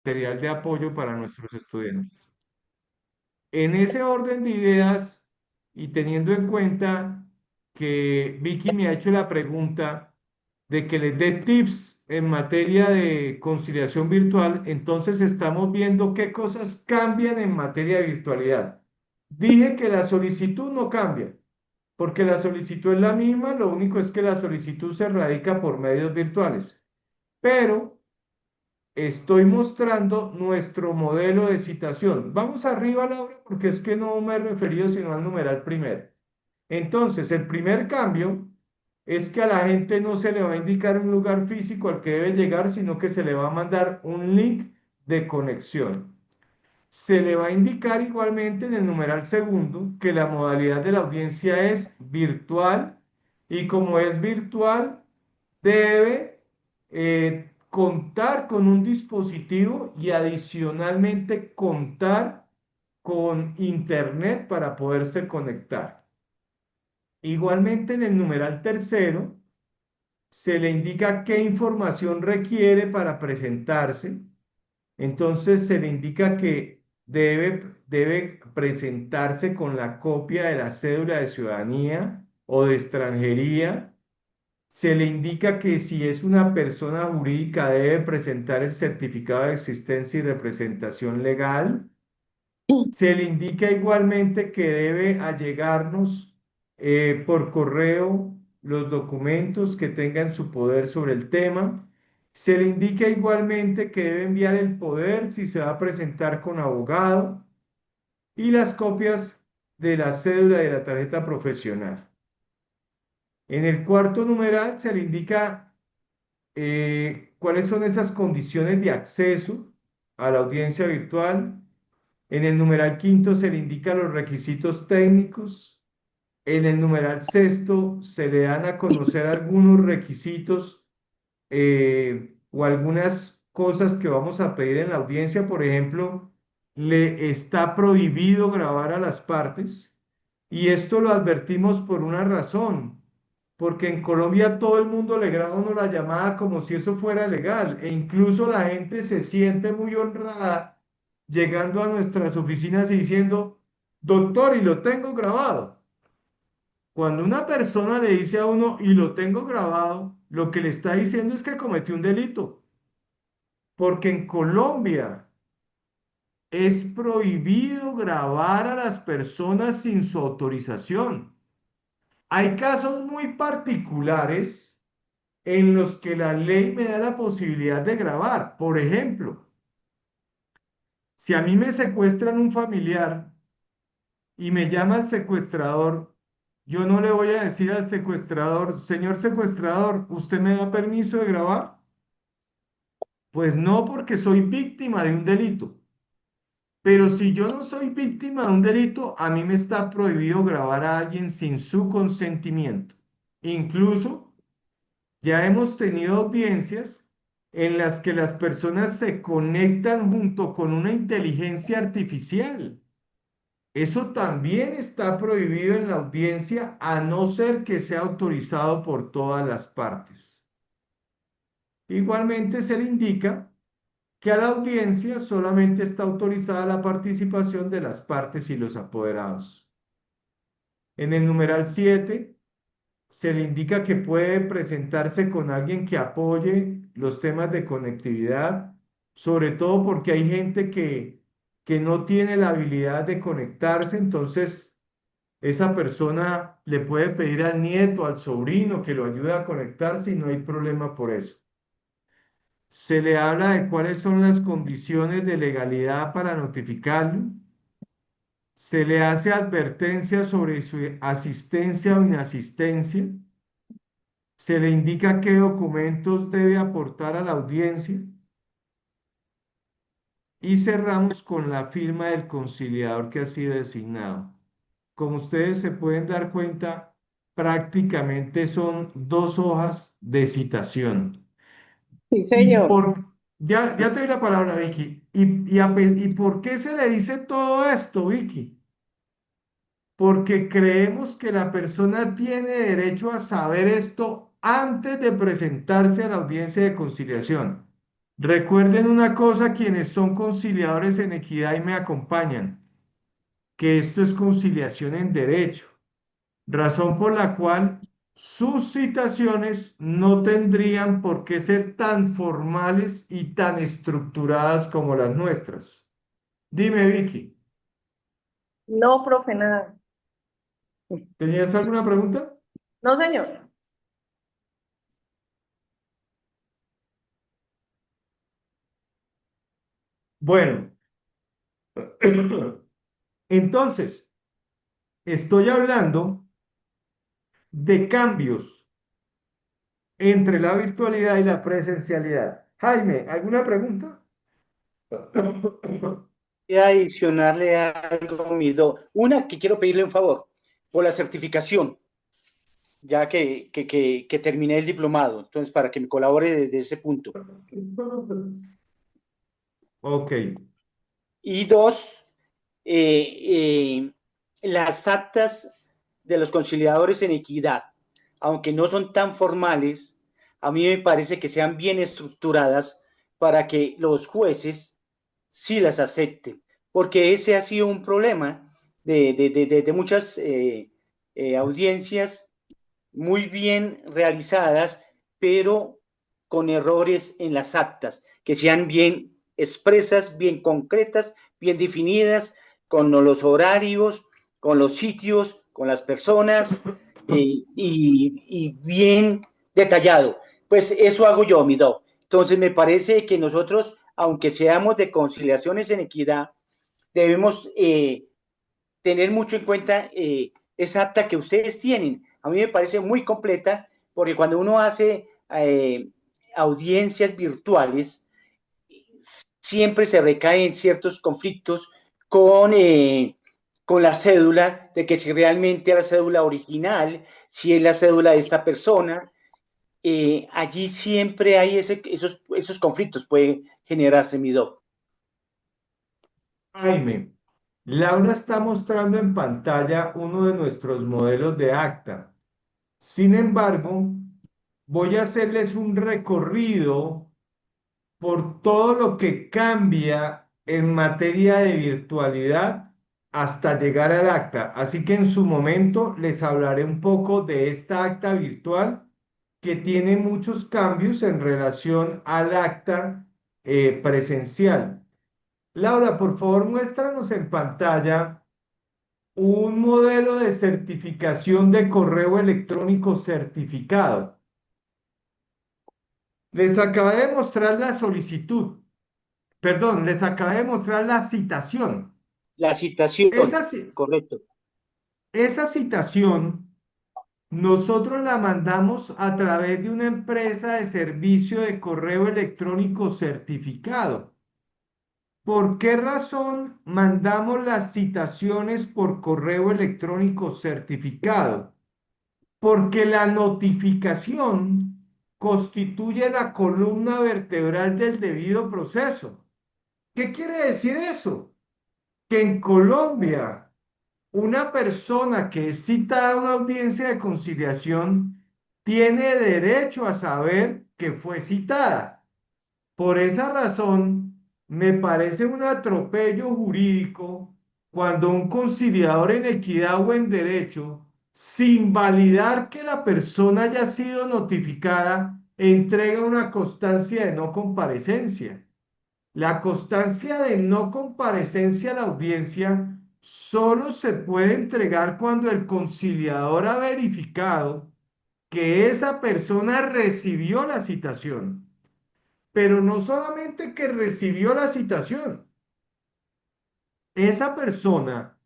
material de apoyo para nuestros estudiantes. En ese orden de ideas y teniendo en cuenta que Vicky me ha hecho la pregunta de que les dé tips en materia de conciliación virtual, entonces estamos viendo qué cosas cambian en materia de virtualidad. Dije que la solicitud no cambia, porque la solicitud es la misma, lo único es que la solicitud se radica por medios virtuales. Pero estoy mostrando nuestro modelo de citación. Vamos arriba, Laura, porque es que no me he referido sino al numeral primero. Entonces, el primer cambio es que a la gente no se le va a indicar un lugar físico al que debe llegar, sino que se le va a mandar un link de conexión. Se le va a indicar igualmente en el numeral segundo que la modalidad de la audiencia es virtual y como es virtual, debe contar con un dispositivo y adicionalmente contar con internet para poderse conectar. Igualmente en el numeral tercero se le indica qué información requiere para presentarse. Entonces se le indica que debe presentarse con la copia de la cédula de ciudadanía o de extranjería. Se le indica que si es una persona jurídica debe presentar el certificado de existencia y representación legal. Se le indica igualmente que debe allegarnos por correo los documentos que tenga en su poder sobre el tema. Se le indica igualmente que debe enviar el poder si se va a presentar con abogado y las copias de la cédula de la tarjeta profesional. En el cuarto numeral se le indica cuáles son esas condiciones de acceso a la audiencia virtual. En el numeral quinto se le indican los requisitos técnicos. En el numeral sexto se le dan a conocer algunos requisitos o algunas cosas que vamos a pedir en la audiencia. Por ejemplo, le está prohibido grabar a las partes y esto lo advertimos por una razón, porque en Colombia todo el mundo le graba a uno la llamada como si eso fuera legal e incluso la gente se siente muy honrada llegando a nuestras oficinas y diciendo, doctor, y lo tengo grabado. Cuando una persona le dice a uno, y lo tengo grabado, lo que le está diciendo es que cometió un delito, porque en Colombia es prohibido grabar a las personas sin su autorización. Hay casos muy particulares en los que la ley me da la posibilidad de grabar. Por ejemplo, si a mí me secuestran un familiar y me llama el secuestrador, yo no le voy a decir al secuestrador, señor secuestrador, ¿usted me da permiso de grabar? Pues no, porque soy víctima de un delito. Pero si yo no soy víctima de un delito, a mí me está prohibido grabar a alguien sin su consentimiento. Incluso ya hemos tenido audiencias en las que las personas se conectan junto con una inteligencia artificial. Eso también está prohibido en la audiencia a no ser que sea autorizado por todas las partes. Igualmente se le indica que a la audiencia solamente está autorizada la participación de las partes y los apoderados. En el numeral 7 se le indica que puede presentarse con alguien que apoye los temas de conectividad, sobre todo porque hay gente que no tiene la habilidad de conectarse, entonces esa persona le puede pedir al nieto, al sobrino que lo ayude a conectarse y no hay problema por eso. Se le habla de cuáles son las condiciones de legalidad para notificarlo. Se le hace advertencia sobre su asistencia o inasistencia. Se le indica qué documentos debe aportar a la audiencia. Y cerramos con la firma del conciliador que ha sido designado. Como ustedes se pueden dar cuenta, prácticamente son dos hojas de citación. Sí, Y señor. ya te doy la palabra, Vicky. ¿Y por qué se le dice todo esto, Vicky? Porque creemos que la persona tiene derecho a saber esto antes de presentarse a la audiencia de conciliación. Recuerden una cosa, quienes son conciliadores en equidad y me acompañan, que esto es conciliación en derecho, razón por la cual sus citaciones no tendrían por qué ser tan formales y tan estructuradas como las nuestras. Dime, Vicky, No, profe, nada. ¿tenías alguna pregunta? No, señor. Bueno, entonces, estoy hablando de cambios entre la virtualidad y la presencialidad. Jaime, ¿alguna pregunta? Y adicionarle algo, una que quiero pedirle un favor, por la certificación, ya que terminé el diplomado, entonces para que me colabore desde ese punto. Ok. Y dos, las actas de los conciliadores en equidad, aunque no son tan formales, a mí me parece que sean bien estructuradas para que los jueces sí las acepten, porque ese ha sido un problema de muchas audiencias muy bien realizadas, pero con errores en las actas, que sean bien expresas, bien concretas, bien definidas, con los horarios, con los sitios, con las personas y bien detallado. Pues eso hago yo, mi do. Entonces me parece que nosotros, aunque seamos de conciliaciones en equidad, debemos tener mucho en cuenta esa acta que ustedes tienen. A mí me parece muy completa porque cuando uno hace audiencias virtuales, siempre se recae en ciertos conflictos con la cédula, de que si realmente es la cédula original, si es la cédula de esta persona, allí siempre hay esos conflictos, puede generarse mi do. Jaime, Laura está mostrando en pantalla uno de nuestros modelos de acta. Sin embargo, voy a hacerles un recorrido por todo lo que cambia en materia de virtualidad hasta llegar al acta. Así que en su momento les hablaré un poco de esta acta virtual que tiene muchos cambios en relación al acta presencial. Laura, por favor, muéstranos en pantalla un modelo de certificación de correo electrónico certificado. Les acabé de mostrar la solicitud, perdón, les acabé de mostrar la citación. La Esa, citación, ci- correcto. esa citación nosotros la mandamos a través de una empresa de servicio de correo electrónico certificado. ¿Por qué razón mandamos las citaciones por correo electrónico certificado? Porque la notificación constituye la columna vertebral del debido proceso. ¿Qué quiere decir eso? Que en Colombia una persona que es citada a una audiencia de conciliación tiene derecho a saber que fue citada. Por esa razón, me parece un atropello jurídico cuando un conciliador en equidad o en derecho, sin validar que la persona haya sido notificada, entrega una constancia de no comparecencia. La constancia de no comparecencia a la audiencia solo se puede entregar cuando el conciliador ha verificado que esa persona recibió la citación. Pero no solamente que recibió la citación, esa persona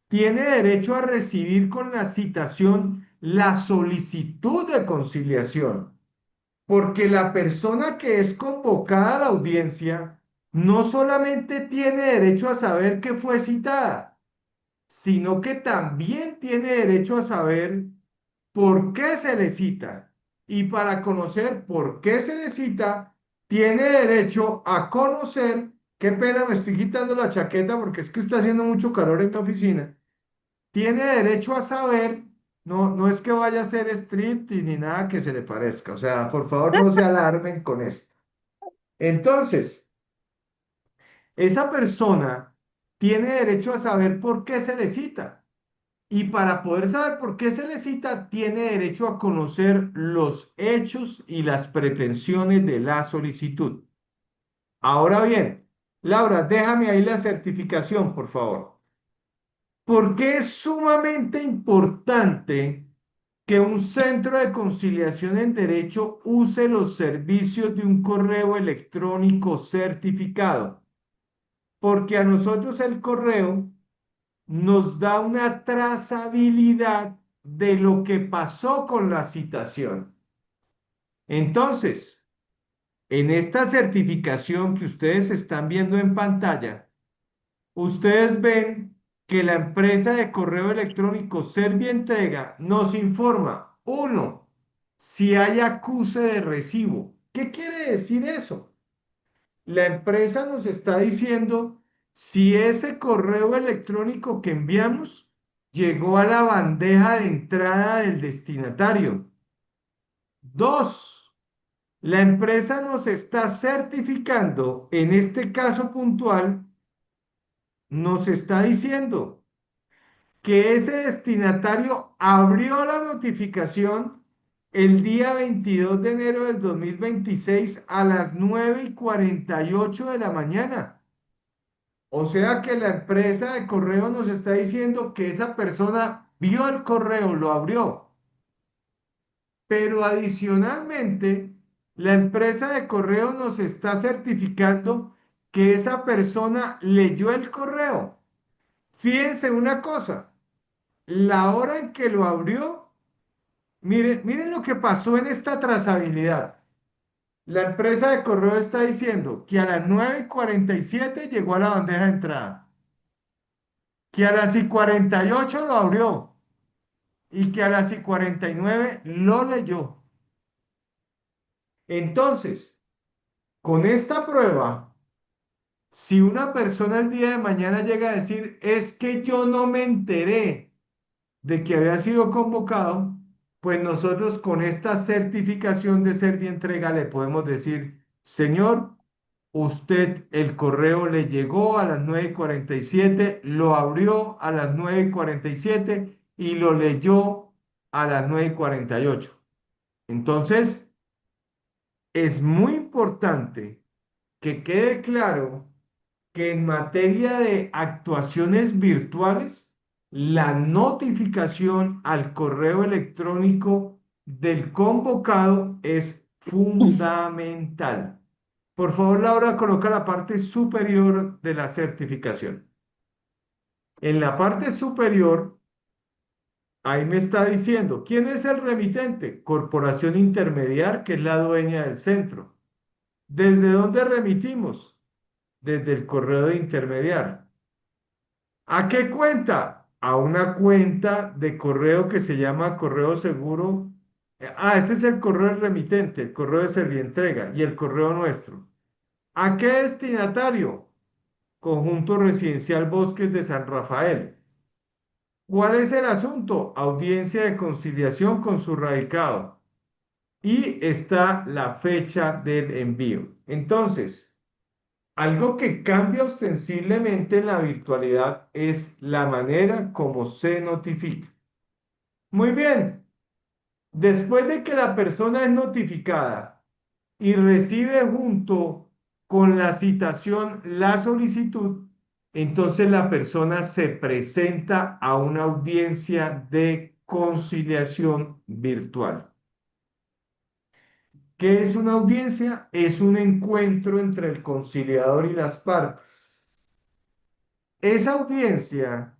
tiene derecho a recibir con la citación la solicitud de conciliación, porque la persona que es convocada a la audiencia no solamente tiene derecho a saber que fue citada, sino que también tiene derecho a saber por qué se le cita. Y para conocer por qué se le cita, tiene derecho a conocer, qué pena, me estoy quitando la chaqueta porque es que está haciendo mucho calor en la oficina, tiene derecho a saber, no es que vaya a ser street ni nada que se le parezca, o sea, por favor no se alarmen con esto. Entonces, esa persona tiene derecho a saber por qué se le cita. Y para poder saber por qué se le cita, tiene derecho a conocer los hechos y las pretensiones de la solicitud. Ahora bien, Laura, déjame ahí la certificación, por favor. ¿Por qué es sumamente importante que un centro de conciliación en derecho use los servicios de un correo electrónico certificado? Porque a nosotros el correo nos da una trazabilidad de lo que pasó con la citación. Entonces, en esta certificación que ustedes están viendo en pantalla, ustedes ven que la empresa de correo electrónico Servientrega nos informa, uno, si hay acuse de recibo. ¿Qué quiere decir eso? La empresa nos está diciendo si ese correo electrónico que enviamos llegó a la bandeja de entrada del destinatario. Dos, la empresa nos está certificando, en este caso puntual, nos está diciendo que ese destinatario abrió la notificación el día 22 de enero del 2026 a las 9:48 de la mañana. O sea que la empresa de correo nos está diciendo que esa persona vio el correo, lo abrió, pero adicionalmente la empresa de correo nos está certificando que esa persona leyó el correo. Fíjense una cosa, la hora en que lo abrió, miren lo que pasó en esta trazabilidad. La empresa de correo está diciendo que a las 9:47 llegó a la bandeja de entrada, que a las y 48 lo abrió y que a las y 49 lo leyó. Entonces, con esta prueba, si una persona el día de mañana llega a decir, es que yo no me enteré de que había sido convocado, pues nosotros con esta certificación de Servientrega le podemos decir, señor, usted el correo le llegó a las 9:47, lo abrió a las 9:47 y lo leyó a las 9:48. Entonces, es muy importante que quede claro que en materia de actuaciones virtuales, la notificación al correo electrónico del convocado es fundamental. Por favor, Laura, coloca la parte superior de la certificación. En la parte superior, ahí me está diciendo, ¿quién es el remitente? Corporación Intermediar, que es la dueña del centro. ¿Desde dónde remitimos? Desde el correo de intermediar. ¿A qué cuenta? A una cuenta de correo que se llama correo seguro. Ese es el correo del remitente, el correo de Servientrega y el correo nuestro. ¿A qué destinatario? Conjunto Residencial Bosques de San Rafael. ¿Cuál es el asunto? Audiencia de conciliación con su radicado. Y está la fecha del envío. Entonces, algo que cambia ostensiblemente en la virtualidad es la manera como se notifica. Muy bien, después de que la persona es notificada y recibe junto con la citación la solicitud, entonces la persona se presenta a una audiencia de conciliación virtual. ¿Qué es una audiencia? Es un encuentro entre el conciliador y las partes. Esa audiencia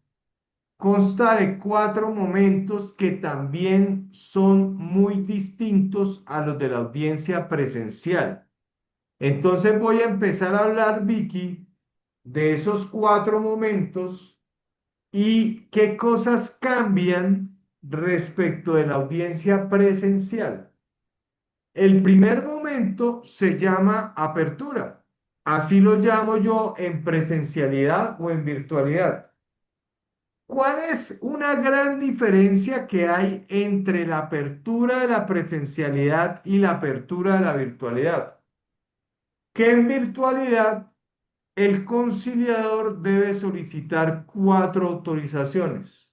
consta de 4 momentos que también son muy distintos a los de la audiencia presencial. Entonces voy a empezar a hablar, Vicky, de esos 4 momentos y qué cosas cambian respecto de la audiencia presencial. El primer momento se llama apertura. Así lo llamo yo en presencialidad o en virtualidad. ¿Cuál es una gran diferencia que hay entre la apertura de la presencialidad y la apertura de la virtualidad? que en virtualidad el conciliador debe solicitar 4 autorizaciones.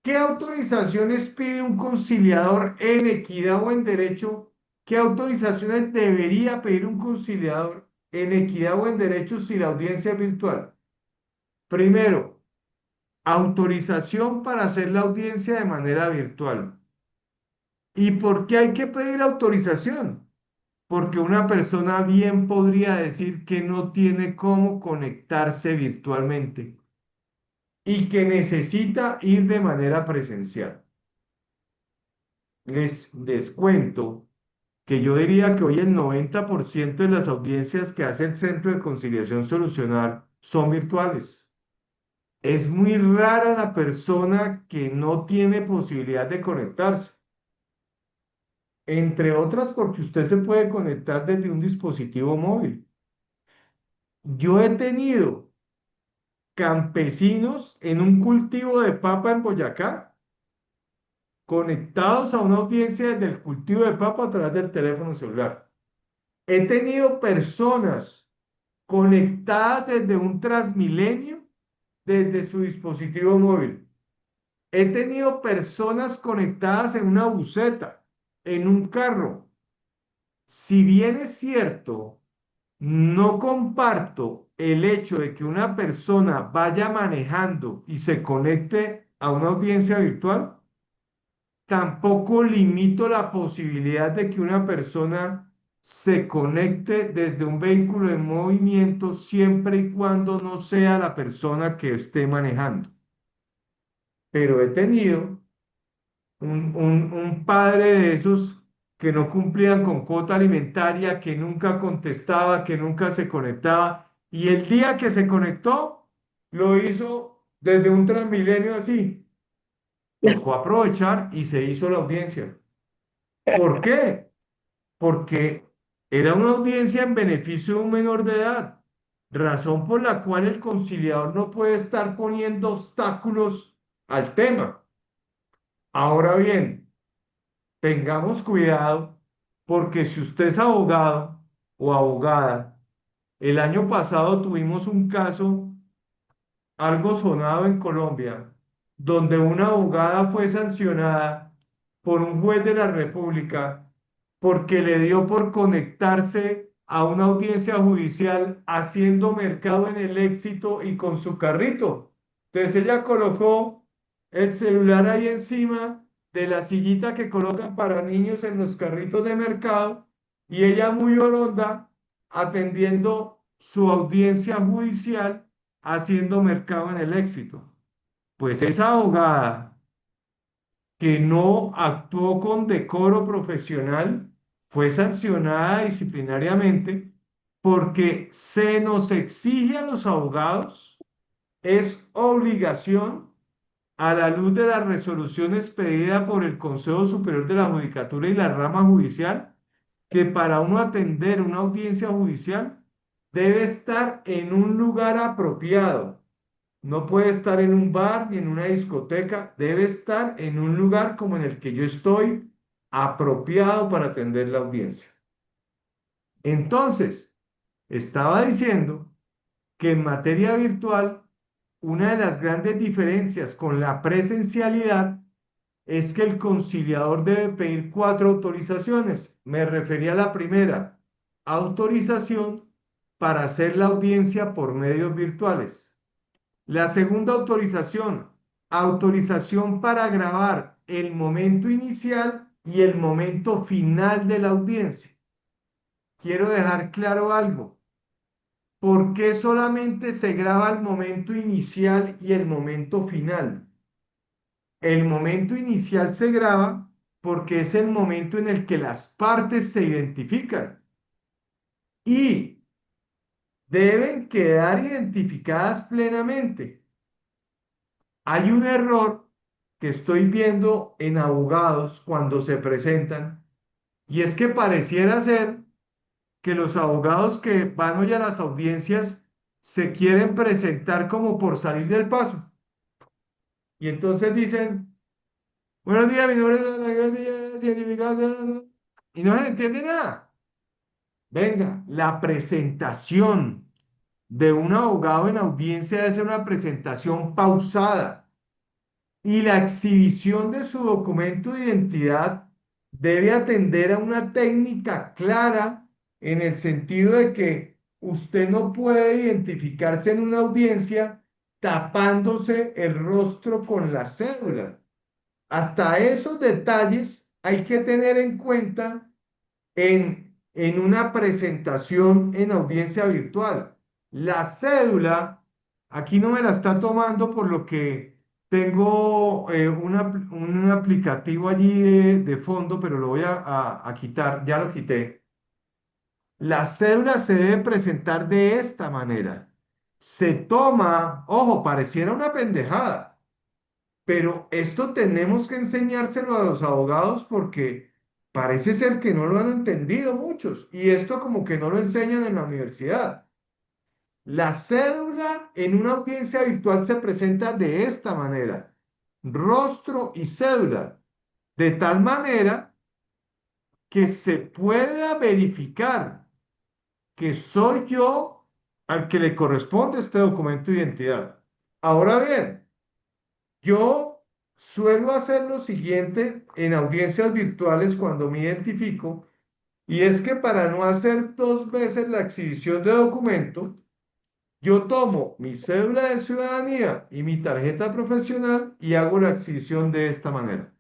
¿Qué autorizaciones pide un conciliador en equidad o en derecho? ¿Qué autorizaciones debería pedir un conciliador en equidad o en derecho si la audiencia es virtual? Primero, autorización para hacer la audiencia de manera virtual. ¿Y por qué hay que pedir autorización? Porque una persona bien podría decir que no tiene cómo conectarse virtualmente y que necesita ir de manera presencial. Les cuento que yo diría que hoy el 90% de las audiencias que hace el Centro de Conciliación Solucionar son virtuales. Es muy rara la persona que no tiene posibilidad de conectarse, entre otras porque usted se puede conectar desde un dispositivo móvil. Yo he tenido campesinos en un cultivo de papa en Boyacá, conectados a una audiencia desde el cultivo de papa a través del teléfono celular. He tenido personas conectadas desde un Transmilenio, desde su dispositivo móvil. He tenido personas conectadas en una buseta, en un carro. Si bien es cierto, no comparto el hecho de que una persona vaya manejando y se conecte a una audiencia virtual. Tampoco limito la posibilidad de que una persona se conecte desde un vehículo en movimiento siempre y cuando no sea la persona que esté manejando. Pero he tenido un padre de esos que no cumplían con cuota alimentaria, que nunca contestaba, que nunca se conectaba. Y el día que se conectó, lo hizo desde un Transmilenio así. Tocó aprovechar y se hizo la audiencia. ¿Por qué? Porque era una audiencia en beneficio de un menor de edad, razón por la cual el conciliador no puede estar poniendo obstáculos al tema. Ahora bien, tengamos cuidado porque si usted es abogado o abogada, el año pasado tuvimos un caso algo sonado en Colombia, donde una abogada fue sancionada por un juez de la República porque le dio por conectarse a una audiencia judicial haciendo mercado en el Éxito y con su carrito. Entonces ella colocó el celular ahí encima de la sillita que colocan para niños en los carritos de mercado y ella muy oronda atendiendo su audiencia judicial haciendo mercado en el Éxito. Pues esa abogada que no actuó con decoro profesional fue sancionada disciplinariamente porque se nos exige a los abogados, es obligación a la luz de la resolución expedida por el Consejo Superior de la Judicatura y la rama judicial, que para uno atender una audiencia judicial debe estar en un lugar apropiado. No puede estar en un bar ni en una discoteca, debe estar en un lugar como en el que yo estoy, apropiado para atender la audiencia. Entonces, estaba diciendo que en materia virtual, una de las grandes diferencias con la presencialidad es que el conciliador debe pedir 4 autorizaciones. Me refería a la primera, autorización para hacer la audiencia por medios virtuales. La segunda autorización, autorización para grabar el momento inicial y el momento final de la audiencia. Quiero dejar claro algo. ¿Por qué solamente se graba el momento inicial y el momento final? El momento inicial se graba porque es el momento en el que las partes se identifican y deben quedar identificadas plenamente. Hay un error que estoy viendo en abogados cuando se presentan y es que pareciera ser que los abogados que van hoy a las audiencias se quieren presentar como por salir del paso y entonces dicen, buenos días, mi nombre es Ana Gabriela, científica, y no se le entiende nada. Venga, la presentación de un abogado en audiencia debe ser una presentación pausada y la exhibición de su documento de identidad debe atender a una técnica clara en el sentido de que usted no puede identificarse en una audiencia tapándose el rostro con la cédula. Hasta esos detalles hay que tener en cuenta en una presentación en audiencia virtual. La cédula, aquí no me la está tomando por lo que tengo un aplicativo allí de fondo, pero lo voy a quitar, ya lo quité. La cédula se debe presentar de esta manera. Se toma, ojo, pareciera una pendejada, pero esto tenemos que enseñárselo a los abogados porque parece ser que no lo han entendido muchos y esto como que no lo enseñan en la universidad. La cédula en una audiencia virtual se presenta de esta manera, rostro y cédula, de tal manera que se pueda verificar que soy yo al que le corresponde este documento de identidad. Ahora bien, yo suelo hacer lo siguiente en audiencias virtuales cuando me identifico, y es que para no hacer dos veces la exhibición de documento, yo tomo mi cédula de ciudadanía y mi tarjeta profesional y hago la exhibición de esta manera.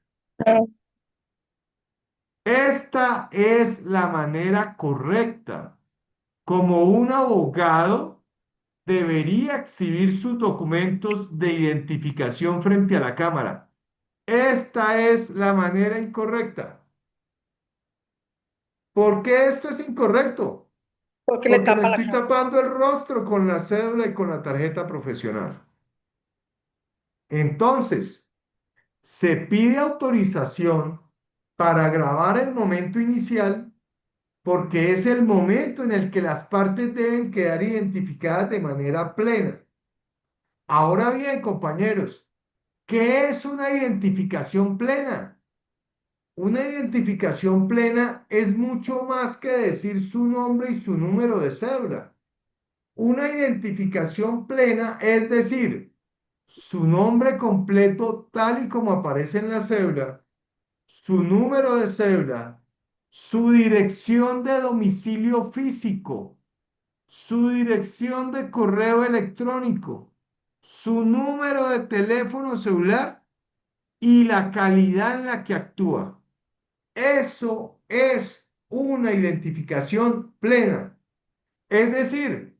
Esta es la manera correcta como un abogado debería exhibir sus documentos de identificación frente a la cámara. Esta es la manera incorrecta. ¿Por qué esto es incorrecto? Porque le Porque me tapa la estoy cara. tapando el rostro con la cédula y con la tarjeta profesional. Entonces, se pide autorización para grabar el momento inicial porque es el momento en el que las partes deben quedar identificadas de manera plena. Ahora bien, compañeros, ¿qué es una identificación plena? Una identificación plena es mucho más que decir su nombre y su número de cédula. Una identificación plena es decir, su nombre completo tal y como aparece en la cédula, su número de cédula, su dirección de domicilio físico, su dirección de correo electrónico, su número de teléfono celular y la calidad en la que actúa. Eso es una identificación plena. Es decir,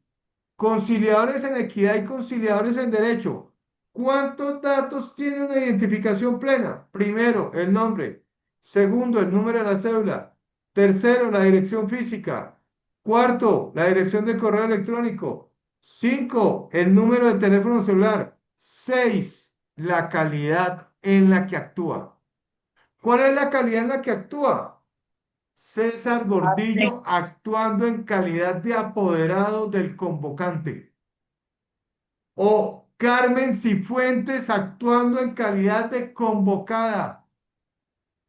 conciliadores en equidad y conciliadores en derecho. ¿Cuántos datos tiene una identificación plena? Primero, el nombre. Segundo, el número de la cédula. Tercero, la dirección física. Cuarto, la dirección de correo electrónico. Cinco, el número de teléfono celular. Seis, la calidad en la que actúa. ¿Cuál es la calidad en la que actúa? César Gordillo actuando en calidad de apoderado del convocante. O Carmen Cifuentes actuando en calidad de convocada.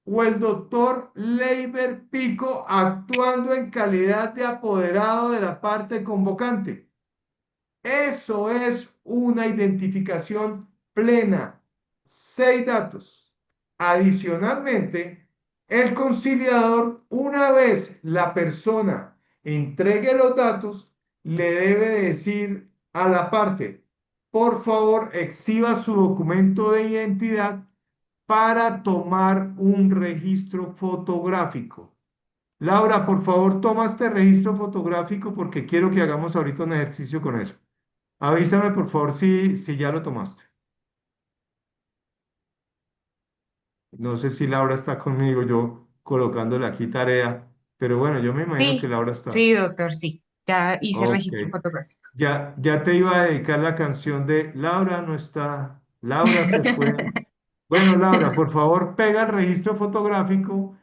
O el doctor Leiber Pico actuando en calidad de apoderado de la parte convocante. Eso es una identificación plena. Seis datos. Adicionalmente, el conciliador, una vez la persona entregue los datos, le debe decir a la parte, por favor, exhiba su documento de identidad para tomar un registro fotográfico. Laura, por favor, toma este registro fotográfico porque quiero que hagamos ahorita un ejercicio con eso. Avísame, por favor, si ya lo tomaste. No sé si Laura está conmigo, yo colocándole aquí tarea, pero bueno, yo me imagino que Sí, Laura está. sí, doctor, sí. Ya hice Ok. registro fotográfico. Ya te iba a dedicar la canción de Laura no está, Laura se fue. Bueno, Laura, por favor, pega el registro fotográfico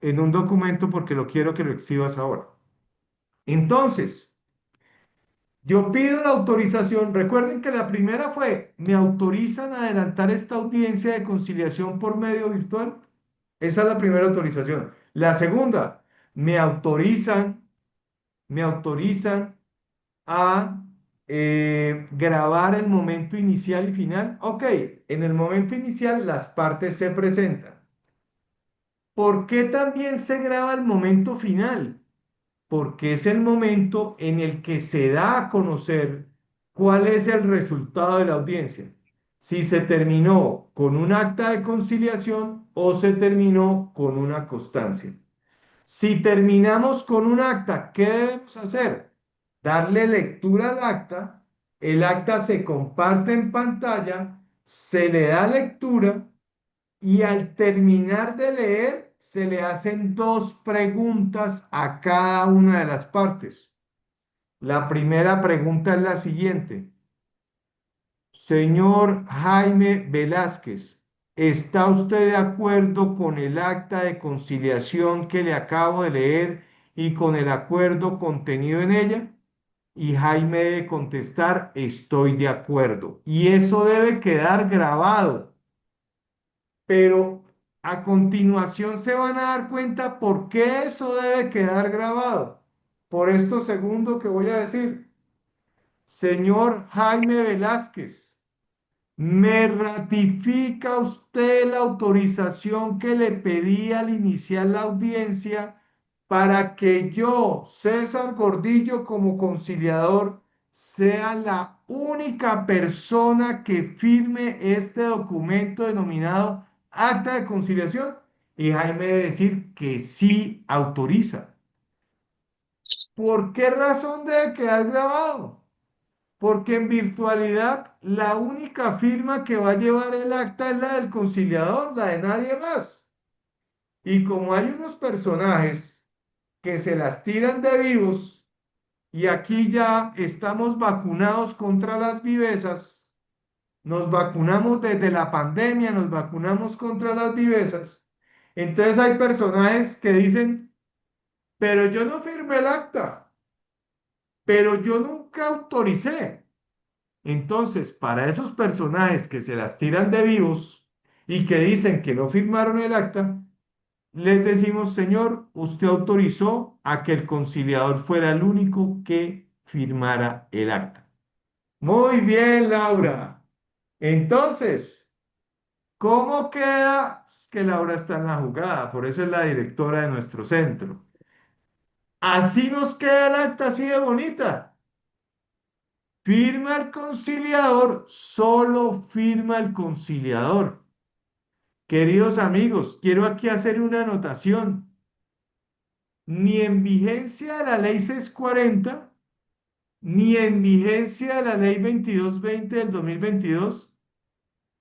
en un documento porque lo quiero que lo exhibas ahora. Entonces, yo pido la autorización. Recuerden que la primera fue, ¿me autorizan a adelantar esta audiencia de conciliación por medio virtual? Esa es la primera autorización. La segunda, ¿me autorizan me autorizan a grabar el momento inicial y final. Ok, en el momento inicial las partes se presentan. ¿Por qué también se graba el momento final? Porque es el momento en el que se da a conocer cuál es el resultado de la audiencia. Si se terminó con un acta de conciliación o se terminó con una constancia. Si terminamos con un acta, ¿qué debemos hacer? Darle lectura al acta, el acta se comparte en pantalla, se le da lectura y al terminar de leer se le hacen dos preguntas a cada una de las partes. La primera pregunta es la siguiente. Señor Jaime Velázquez, ¿está usted de acuerdo con el acta de conciliación que le acabo de leer y con el acuerdo contenido en ella? Y Jaime debe contestar, estoy de acuerdo. Y eso debe quedar grabado. Pero a continuación se van a dar cuenta por qué eso debe quedar grabado. Por esto segundo que voy a decir, señor Jaime Velázquez. ¿Me ratifica usted la autorización que le pedí al iniciar la audiencia para que yo, César Gordillo, como conciliador, sea la única persona que firme este documento denominado acta de conciliación? Y Jaime debe decir que sí autoriza. ¿Por qué razón debe quedar grabado? Porque en virtualidad la única firma que va a llevar el acta es la del conciliador, la de nadie más. Y como hay unos personajes que se las tiran de vivos, y aquí ya estamos vacunados contra las vivezas, nos vacunamos desde la pandemia, nos vacunamos contra las vivezas, entonces hay personajes que dicen, pero yo no firmé el acta, pero yo nunca autoricé. Entonces, para esos personajes que se las tiran de vivos y que dicen que no firmaron el acta, les decimos, señor, usted autorizó a que el conciliador fuera el único que firmara el acta. Muy bien, Laura. Entonces, ¿cómo queda? Es que Laura está en la jugada, por eso es la directora de nuestro centro. Así nos queda el acta así de bonita. Firma el conciliador, solo firma el conciliador. Queridos amigos, quiero aquí hacer una anotación. Ni en vigencia de la ley 640, ni en vigencia de la ley 2220 del 2022,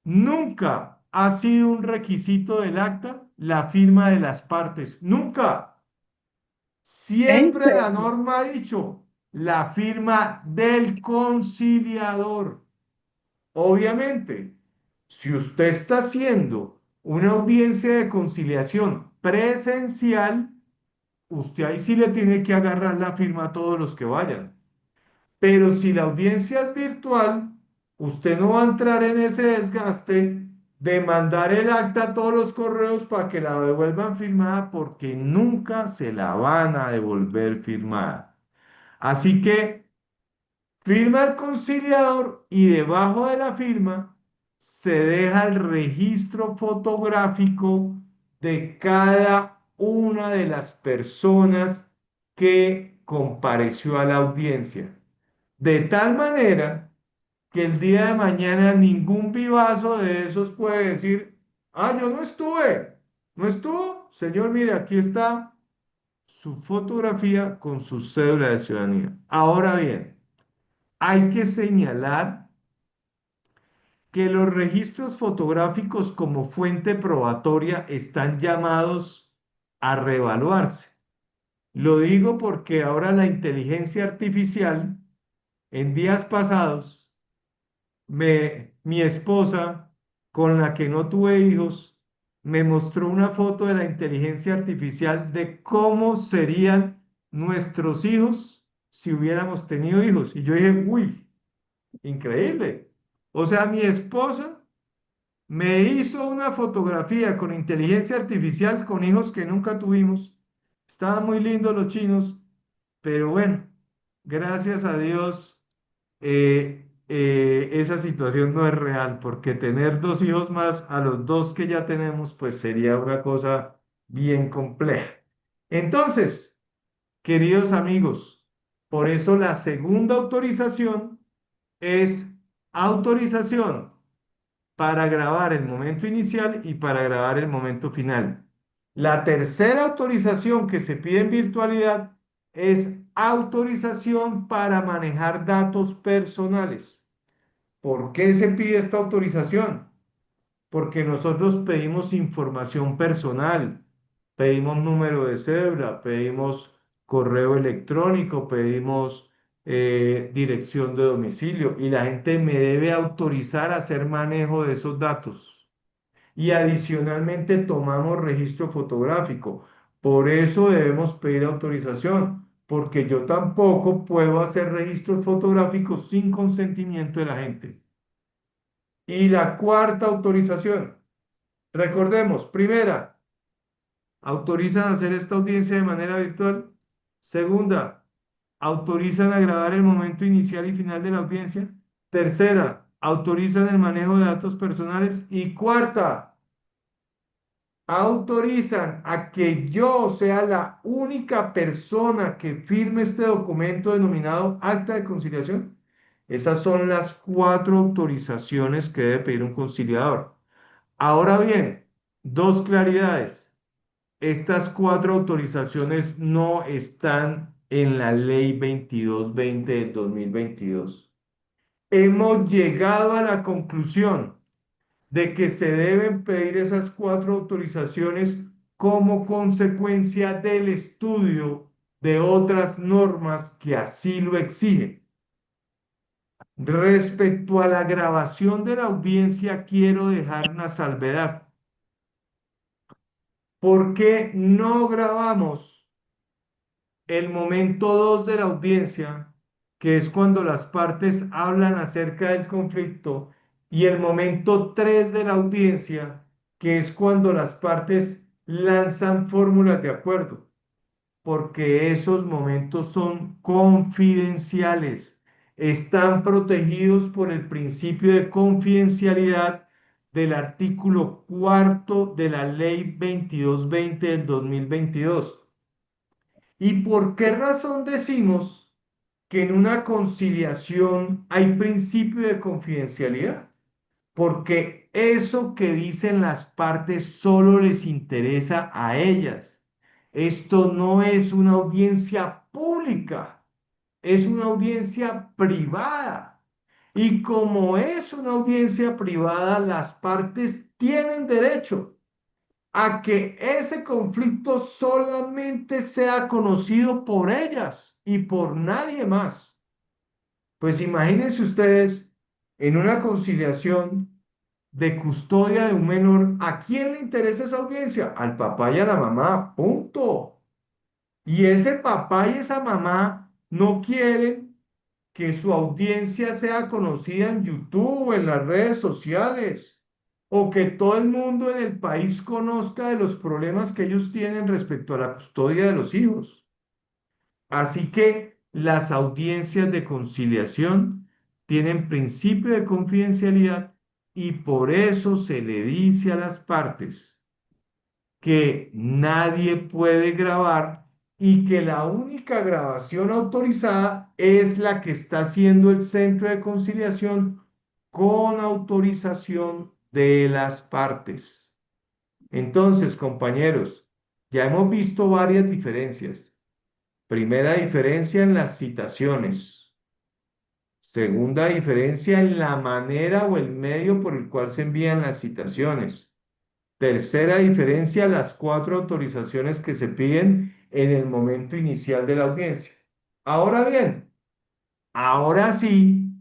nunca ha sido un requisito del acta la firma de las partes. Nunca. ¿En Siempre la serio? norma ha dicho la firma del conciliador. Obviamente, si usted está haciendo una audiencia de conciliación presencial, usted ahí sí le tiene que agarrar la firma a todos los que vayan. Pero si la audiencia es virtual, usted no va a entrar en ese desgaste de mandar el acta a todos los correos para que la devuelvan firmada porque nunca se la van a devolver firmada. Así que firma el conciliador y debajo de la firma se deja el registro fotográfico de cada una de las personas que compareció a la audiencia. De tal manera que el día de mañana ningún vivazo de esos puede decir, ah, yo no estuve, no estuvo. Señor, mire, aquí está su fotografía con su cédula de ciudadanía. Ahora bien, hay que señalar que los registros fotográficos como fuente probatoria están llamados a reevaluarse. Lo digo porque ahora la inteligencia artificial, en días pasados, mi esposa, con la que no tuve hijos, me mostró una foto de la inteligencia artificial de cómo serían nuestros hijos si hubiéramos tenido hijos. Y yo dije, uy, increíble. O sea, mi esposa me hizo una fotografía con inteligencia artificial con hijos que nunca tuvimos. Estaban muy lindos los chinos. pero bueno, gracias a Dios, esa situación no es real, porque tener dos hijos más a los dos que ya tenemos, pues sería una cosa bien compleja. Entonces, queridos amigos, por eso la segunda autorización es autorización para grabar el momento inicial y para grabar el momento final. La tercera autorización que se pide en virtualidad es autorización para manejar datos personales. ¿Por qué se pide esta autorización? Porque nosotros pedimos información personal, pedimos número de cédula, pedimos correo electrónico, pedimos dirección de domicilio y la gente me debe autorizar a hacer manejo de esos datos. Y adicionalmente tomamos registro fotográfico. Por eso debemos pedir autorización, porque yo tampoco puedo hacer registros fotográficos sin consentimiento de la gente. Y la cuarta autorización. Recordemos, primera, autorizan hacer esta audiencia de manera virtual. Segunda, autorizan a grabar el momento inicial y final de la audiencia. Tercera, autorizan el manejo de datos personales. Y cuarta, autorizan a que yo sea la única persona que firme este documento denominado acta de conciliación. Esas son las cuatro autorizaciones que debe pedir un conciliador. Ahora bien, dos claridades. Estas cuatro autorizaciones no están en la ley 2220 del 2022. Hemos llegado a la conclusión de que se deben pedir esas cuatro autorizaciones como consecuencia del estudio de otras normas que así lo exigen. Respecto a la grabación de la audiencia, quiero dejar una salvedad. ¿Por qué no grabamos el momento 2 de la audiencia, que es cuando las partes hablan acerca del conflicto, y el momento 3 de la audiencia, que es cuando las partes lanzan fórmulas de acuerdo? Porque esos momentos son confidenciales, están protegidos por el principio de confidencialidad del artículo cuarto de la ley 2220 del 2022. ¿Y por qué razón decimos que en una conciliación hay principio de confidencialidad? Porque eso que dicen las partes solo les interesa a ellas. Esto no es una audiencia pública, es una audiencia privada. Y como es una audiencia privada, las partes tienen derecho a que ese conflicto solamente sea conocido por ellas y por nadie más. Pues imagínense ustedes en una conciliación de custodia de un menor, ¿a quién le interesa esa audiencia? Al papá y a la mamá, punto. Y ese papá y esa mamá no quieren que su audiencia sea conocida en YouTube, en las redes sociales, o que todo el mundo en el país conozca de los problemas que ellos tienen respecto a la custodia de los hijos. Así que las audiencias de conciliación tienen principio de confidencialidad y por eso se le dice a las partes que nadie puede grabar y que la única grabación autorizada es la que está haciendo el centro de conciliación con autorización de las partes. Entonces, compañeros, ya hemos visto varias diferencias. Primera diferencia en las citaciones. Segunda diferencia en la manera o el medio por el cual se envían las citaciones. Tercera diferencia, las cuatro autorizaciones que se piden en el momento inicial de la audiencia. Ahora bien, ahora sí,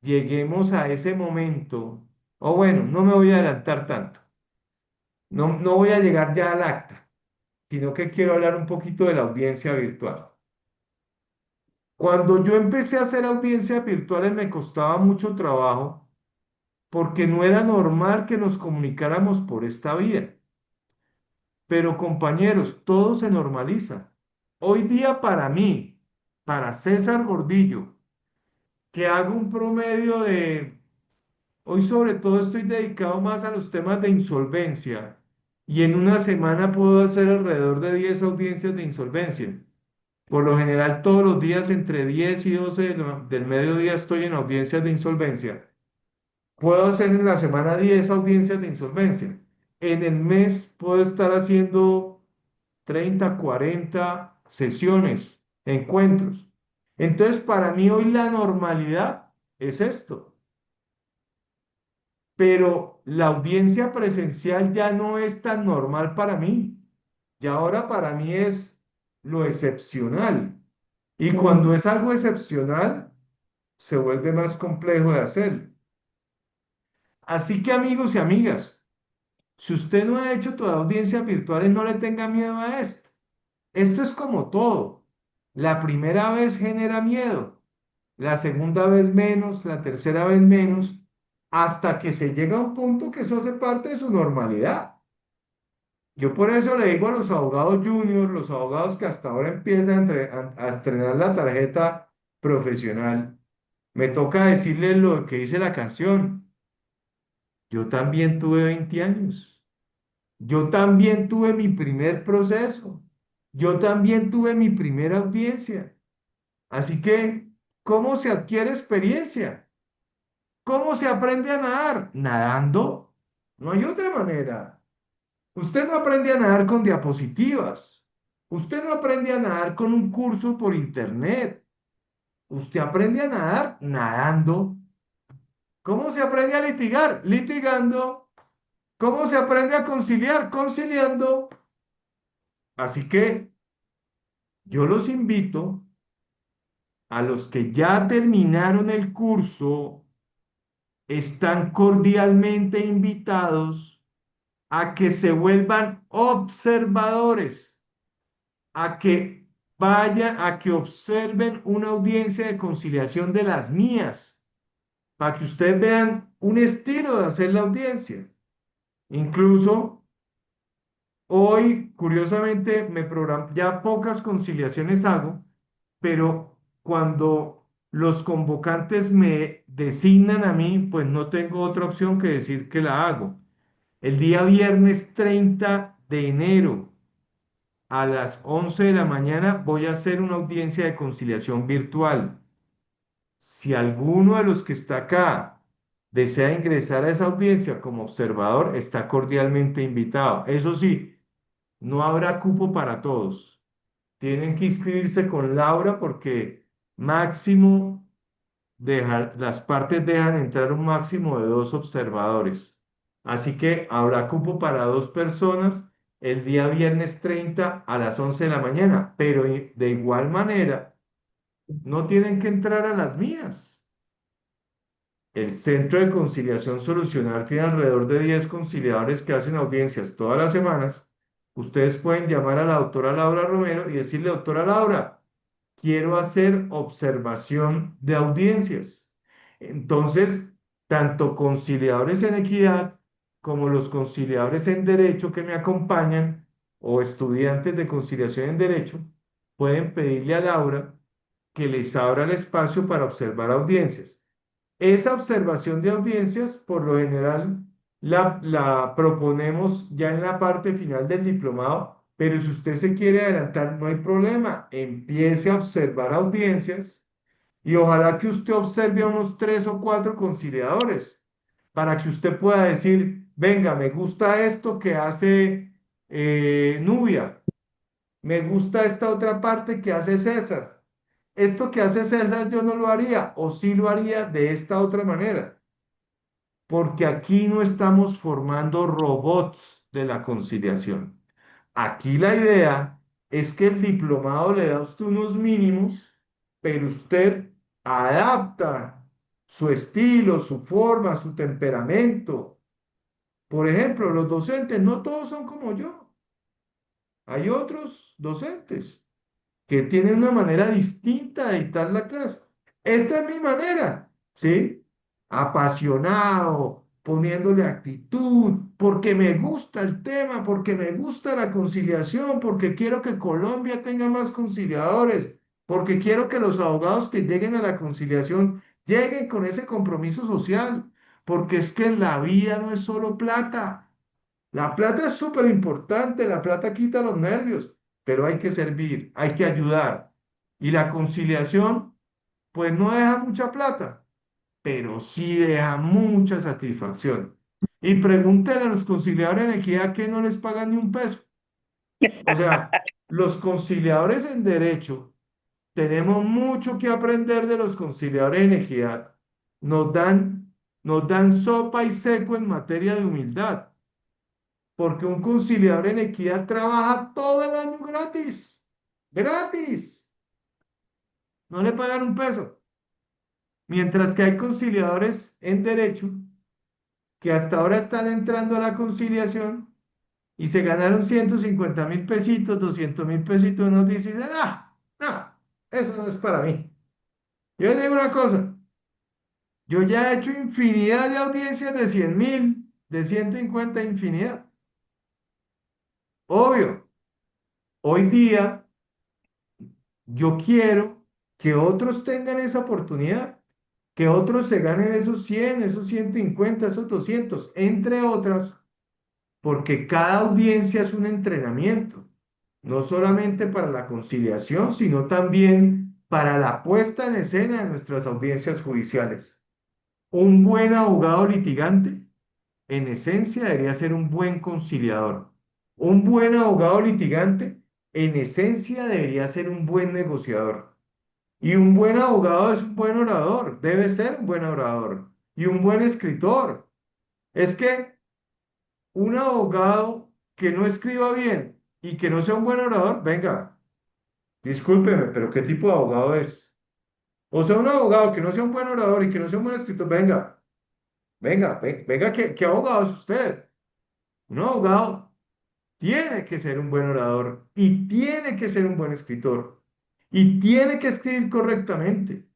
lleguemos a ese momento, o bueno, no me voy a adelantar tanto, no voy a llegar ya al acta, sino que quiero hablar un poquito de la audiencia virtual. Cuando yo empecé a hacer audiencias virtuales me costaba mucho trabajo porque no era normal que nos comunicáramos por esta vía. Pero compañeros, todo se normaliza. Hoy día para mí, para César Gordillo, que hago un promedio de, hoy sobre todo estoy dedicado más a los temas de insolvencia y en una semana puedo hacer alrededor de 10 audiencias de insolvencia. Por lo general, todos los días entre 10 y 12 del mediodía estoy en audiencias de insolvencia. Puedo hacer en la semana 10 audiencias de insolvencia. En el mes puedo estar haciendo 30, 40 sesiones, encuentros. Entonces, para mí hoy la normalidad es esto. Pero la audiencia presencial ya no es tan normal para mí. Y ahora para mí es lo excepcional. Y cuando es algo excepcional, se vuelve más complejo de hacer. Así que amigos y amigas, si usted no ha hecho todas audiencias virtuales, no le tenga miedo a esto. Esto es como todo. La primera vez genera miedo, la segunda vez menos, la tercera vez menos, hasta que se llega a un punto que eso hace parte de su normalidad. Yo por eso le digo a los abogados juniors, los abogados que hasta ahora empiezan a estrenar la tarjeta profesional, me toca decirles lo que dice la canción. Yo también tuve 20 años. Yo también tuve mi primer proceso. Yo también tuve mi primera audiencia. Así que, ¿cómo se adquiere experiencia? ¿Cómo se aprende a nadar? Nadando. No hay otra manera. Usted no aprende a nadar con diapositivas. Usted no aprende a nadar con un curso por internet. Usted aprende a nadar nadando. ¿Cómo se aprende a litigar? Litigando. ¿Cómo se aprende a conciliar? Conciliando. Así que yo los invito a los que ya terminaron el curso, están cordialmente invitados a que se vuelvan observadores, a que vayan, a que observen una audiencia de conciliación de las mías, para que ustedes vean un estilo de hacer la audiencia. Incluso hoy, curiosamente, ya pocas conciliaciones hago, pero cuando los convocantes me designan a mí, pues no tengo otra opción que decir que la hago. El día viernes 30 de enero a las 11 de la mañana voy a hacer una audiencia de conciliación virtual. Si alguno de los que está acá desea ingresar a esa audiencia como observador, está cordialmente invitado. Eso sí, no habrá cupo para todos. Tienen que inscribirse con Laura porque máximo las partes dejan entrar un máximo de 2 observadores. Así que habrá cupo para 2 personas el día viernes 30 a las 11 de la mañana, pero de igual manera no tienen que entrar a las mías. El Centro de Conciliación Solucionar tiene alrededor de 10 conciliadores que hacen audiencias todas las semanas. Ustedes pueden llamar a la doctora Laura Romero y decirle, doctora Laura, quiero hacer observación de audiencias. Entonces, tanto conciliadores en equidad como los conciliadores en derecho que me acompañan o estudiantes de conciliación en derecho pueden pedirle a Laura que les abra el espacio para observar audiencias. Esa observación de audiencias, por lo general, la proponemos ya en la parte final del diplomado, pero si usted se quiere adelantar, no hay problema. Empiece a observar audiencias y ojalá que usted observe a unos 3 o 4 conciliadores para que usted pueda decir, venga, me gusta esto que hace Nubia, me gusta esta otra parte que hace César. Esto que hace César yo no lo haría o sí lo haría de esta otra manera, porque aquí no estamos formando robots de la conciliación. Aquí la idea es que el diplomado le da a usted unos mínimos, pero usted adapta su estilo, su forma, su temperamento. Por ejemplo, los docentes no todos son como yo. Hay otros docentes que tienen una manera distinta de dictar la clase. Esta es mi manera, ¿sí? Apasionado, poniéndole actitud, porque me gusta el tema, porque me gusta la conciliación, porque quiero que Colombia tenga más conciliadores. porque quiero que los abogados que lleguen a la conciliación lleguen con ese compromiso social, porque es que la vida no es solo plata. La plata es súper importante, la plata quita los nervios, pero hay que servir, hay que ayudar. Y la conciliación, pues no deja mucha plata, pero sí deja mucha satisfacción. Y pregúntenle a los conciliadores en equidad que no les pagan ni un peso. O sea, los conciliadores en derecho tenemos mucho que aprender de los conciliadores en equidad. Nos dan, nos dan sopa y seco en materia de humildad, porque un conciliador en equidad trabaja todo el año gratis, gratis, no le pagan un peso. Mientras que hay conciliadores en derecho que hasta ahora están entrando a la conciliación y se ganaron 150.000 pesitos, 200.000 pesitos, nos dicen, ah, no, eso no es para mí. Yo les digo una cosa, yo ya he hecho infinidad de audiencias de 100.000, de 150, infinidad. Obvio, hoy día yo quiero que otros tengan esa oportunidad, que otros se ganen esos 100, esos 150, esos 200, entre otras, porque cada audiencia es un entrenamiento, no solamente para la conciliación, sino también para la puesta en escena de nuestras audiencias judiciales. Un buen abogado litigante, en esencia, debería ser un buen conciliador. Un buen abogado litigante, en esencia, debería ser un buen negociador. Y un buen abogado es un buen orador, debe ser un buen orador. Y un buen escritor. Es que un abogado que no escriba bien y que no sea un buen orador, venga, discúlpeme, pero ¿qué tipo de abogado es? O sea, un abogado que no sea un buen orador y que no sea un buen escritor, venga, venga, ¿qué abogado es usted? Un abogado tiene que ser un buen orador y tiene que ser un buen escritor y tiene que escribir correctamente,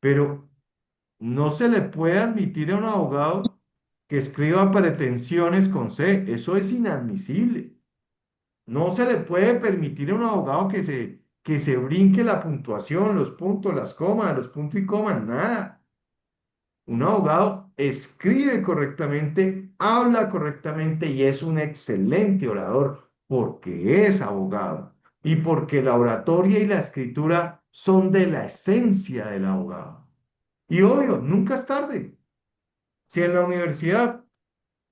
pero no se le puede admitir a un abogado que escriba pretensiones con C. Eso es inadmisible. No se le puede permitir a un abogado que se brinque la puntuación, los puntos, las comas, los puntos y comas, nada. Un abogado escribe correctamente, habla correctamente y es un excelente orador porque es abogado y porque la oratoria y la escritura son de la esencia del abogado. Y obvio, nunca es tarde. Si en la universidad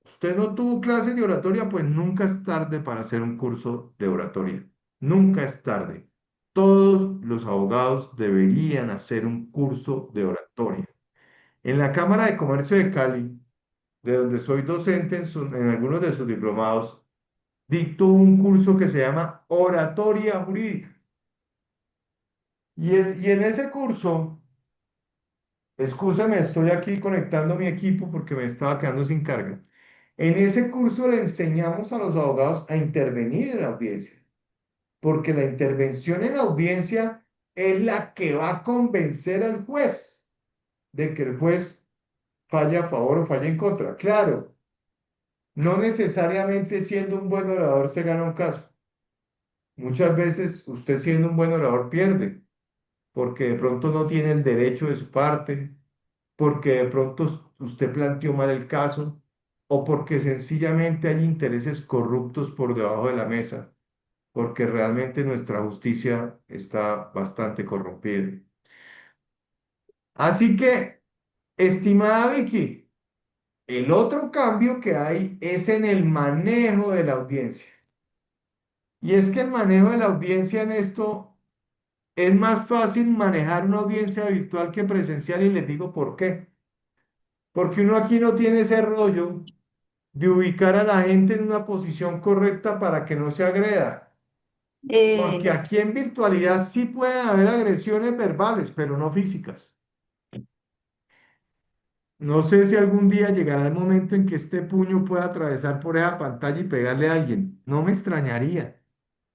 usted no tuvo clases de oratoria, pues nunca es tarde para hacer un curso de oratoria. Nunca es tarde. Todos los abogados deberían hacer un curso de oratoria. En la Cámara de Comercio de Cali, de donde soy docente en algunos de sus diplomados, dicto un curso que se llama Oratoria Jurídica. Y en ese curso, excúsame, estoy aquí conectando mi equipo porque me estaba quedando sin carga. En ese curso le enseñamos a los abogados a intervenir en la audiencia, porque la intervención en la audiencia es la que va a convencer al juez de que el juez falle a favor o falle en contra. Claro, no necesariamente siendo un buen orador se gana un caso. Muchas veces usted siendo un buen orador pierde, porque de pronto no tiene el derecho de su parte, porque de pronto usted planteó mal el caso o porque sencillamente hay intereses corruptos por debajo de la mesa, porque realmente nuestra justicia está bastante corrompida. Así que, estimada Vicky, el otro cambio que hay es en el manejo de la audiencia. Y es que el manejo de la audiencia en esto es más fácil manejar una audiencia virtual que presencial y les digo por qué. Porque uno aquí no tiene ese rollo de ubicar a la gente en una posición correcta para que no se agreda. Porque Eh, aquí en virtualidad sí pueden haber agresiones verbales, pero no físicas. No sé si algún día llegará el momento en que este puño pueda atravesar por esa pantalla y pegarle a alguien. No me extrañaría,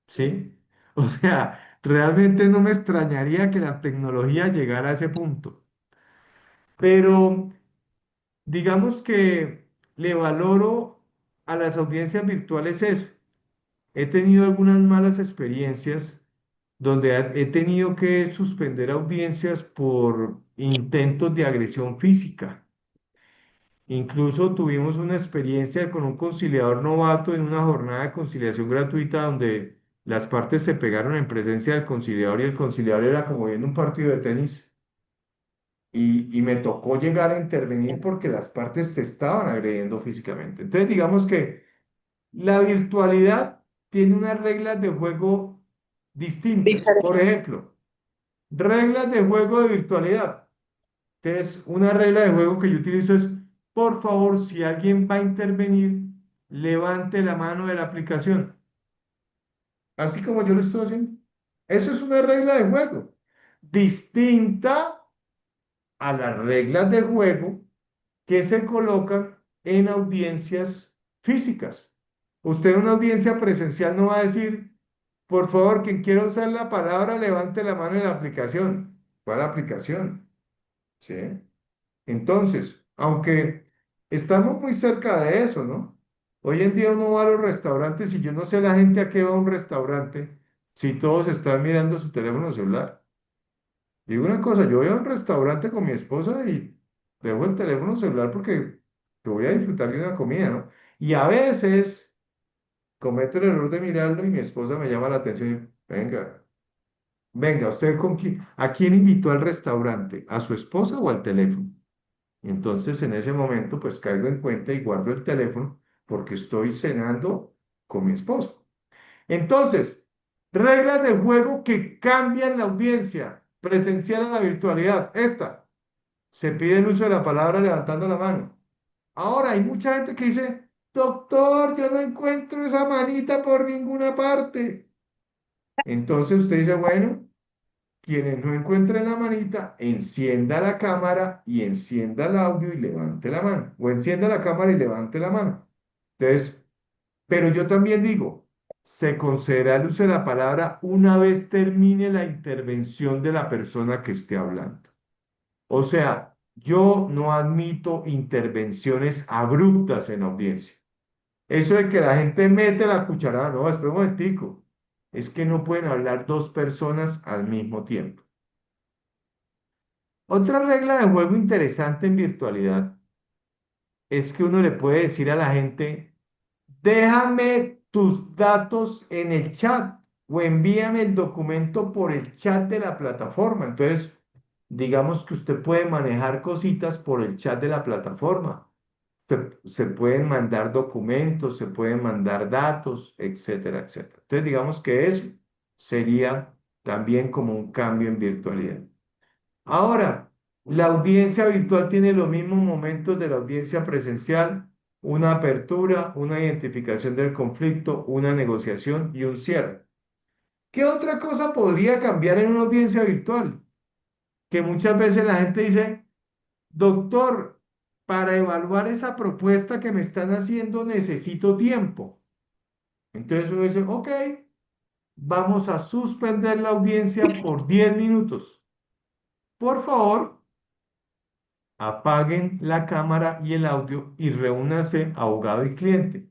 ¿sí? O sea, realmente no me extrañaría que la tecnología llegara a ese punto. Pero digamos que le valoro a las audiencias virtuales eso. He tenido algunas malas experiencias donde he tenido que suspender audiencias por intentos de agresión física. Incluso tuvimos una experiencia con un conciliador novato en una jornada de conciliación gratuita donde las partes se pegaron en presencia del conciliador y el conciliador era como viendo un partido de tenis. Y me tocó llegar a intervenir porque las partes se estaban agrediendo físicamente. Entonces, digamos que la virtualidad tiene unas reglas de juego distintas. Por Diferente. ejemplo, reglas de juego de virtualidad. Entonces, una regla de juego que yo utilizo es, por favor, si alguien va a intervenir, levante la mano de la aplicación, así como yo lo estoy haciendo. Eso es una regla de juego distinta a las reglas de juego que se colocan en audiencias físicas. Usted en una audiencia presencial no va a decir, por favor, quien quiera usar la palabra, levante la mano en la aplicación. ¿Cuál aplicación? ¿Sí? Entonces, aunque estamos muy cerca de eso, ¿no? Hoy en día uno va a los restaurantes y yo no sé la gente a qué va a un restaurante si todos están mirando su teléfono celular. Digo una cosa, yo voy a un restaurante con mi esposa y dejo el teléfono celular porque yo voy a disfrutar de una comida, ¿no? Y a veces cometo el error de mirarlo y mi esposa me llama la atención y, venga, venga, ¿usted con quién, a quién invitó al restaurante? ¿A su esposa o al teléfono? Y entonces en ese momento pues caigo en cuenta y guardo el teléfono porque estoy cenando con mi esposa. Entonces, reglas de juego que cambian la audiencia presencial a la virtualidad. Esta, se pide el uso de la palabra levantando la mano. Ahora hay mucha gente que dice, doctor, yo no encuentro esa manita por ninguna parte. Entonces usted dice, bueno, quienes no encuentren la manita, encienda la cámara y encienda el audio y levante la mano. O encienda la cámara y levante la mano. Entonces, pero yo también digo, se considera el uso de la palabra una vez termine la intervención de la persona que esté hablando. O sea, yo no admito intervenciones abruptas en audiencia. Eso de que la gente mete la cucharada, no, espera un momentico. Es que no pueden hablar dos personas al mismo tiempo. Otra regla de juego interesante en virtualidad es que uno le puede decir a la gente, déjame tus datos en el chat o envíame el documento por el chat de la plataforma. Entonces, digamos que usted puede manejar cositas por el chat de la plataforma. Se pueden mandar documentos, se pueden mandar datos, etcétera, etcétera. Entonces, digamos que eso sería también como un cambio en virtualidad. Ahora, la audiencia virtual tiene los mismos momentos de la audiencia presencial, una apertura, una identificación del conflicto, una negociación y un cierre. ¿Qué otra cosa podría cambiar en una audiencia virtual? Que muchas veces la gente dice, doctor, para evaluar esa propuesta que me están haciendo necesito tiempo. Entonces uno dice, ok, vamos a suspender la audiencia por 10 minutos. Por favor, apaguen la cámara y el audio y reúnanse abogado y cliente.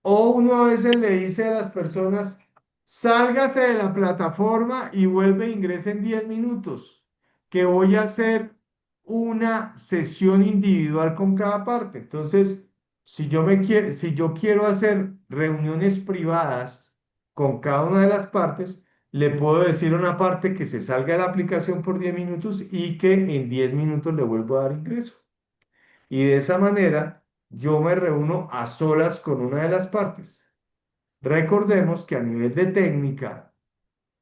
O uno a veces le dice a las personas, sálgase de la plataforma y vuelve e ingrese en 10 minutos, que voy a hacer una sesión individual con cada parte. Entonces, si yo quiero hacer reuniones privadas con cada una de las partes, le puedo decir a una parte que se salga de la aplicación por 10 minutos y que en 10 minutos le vuelvo a dar ingreso. Y de esa manera, yo me reúno a solas con una de las partes. Recordemos que a nivel de técnica,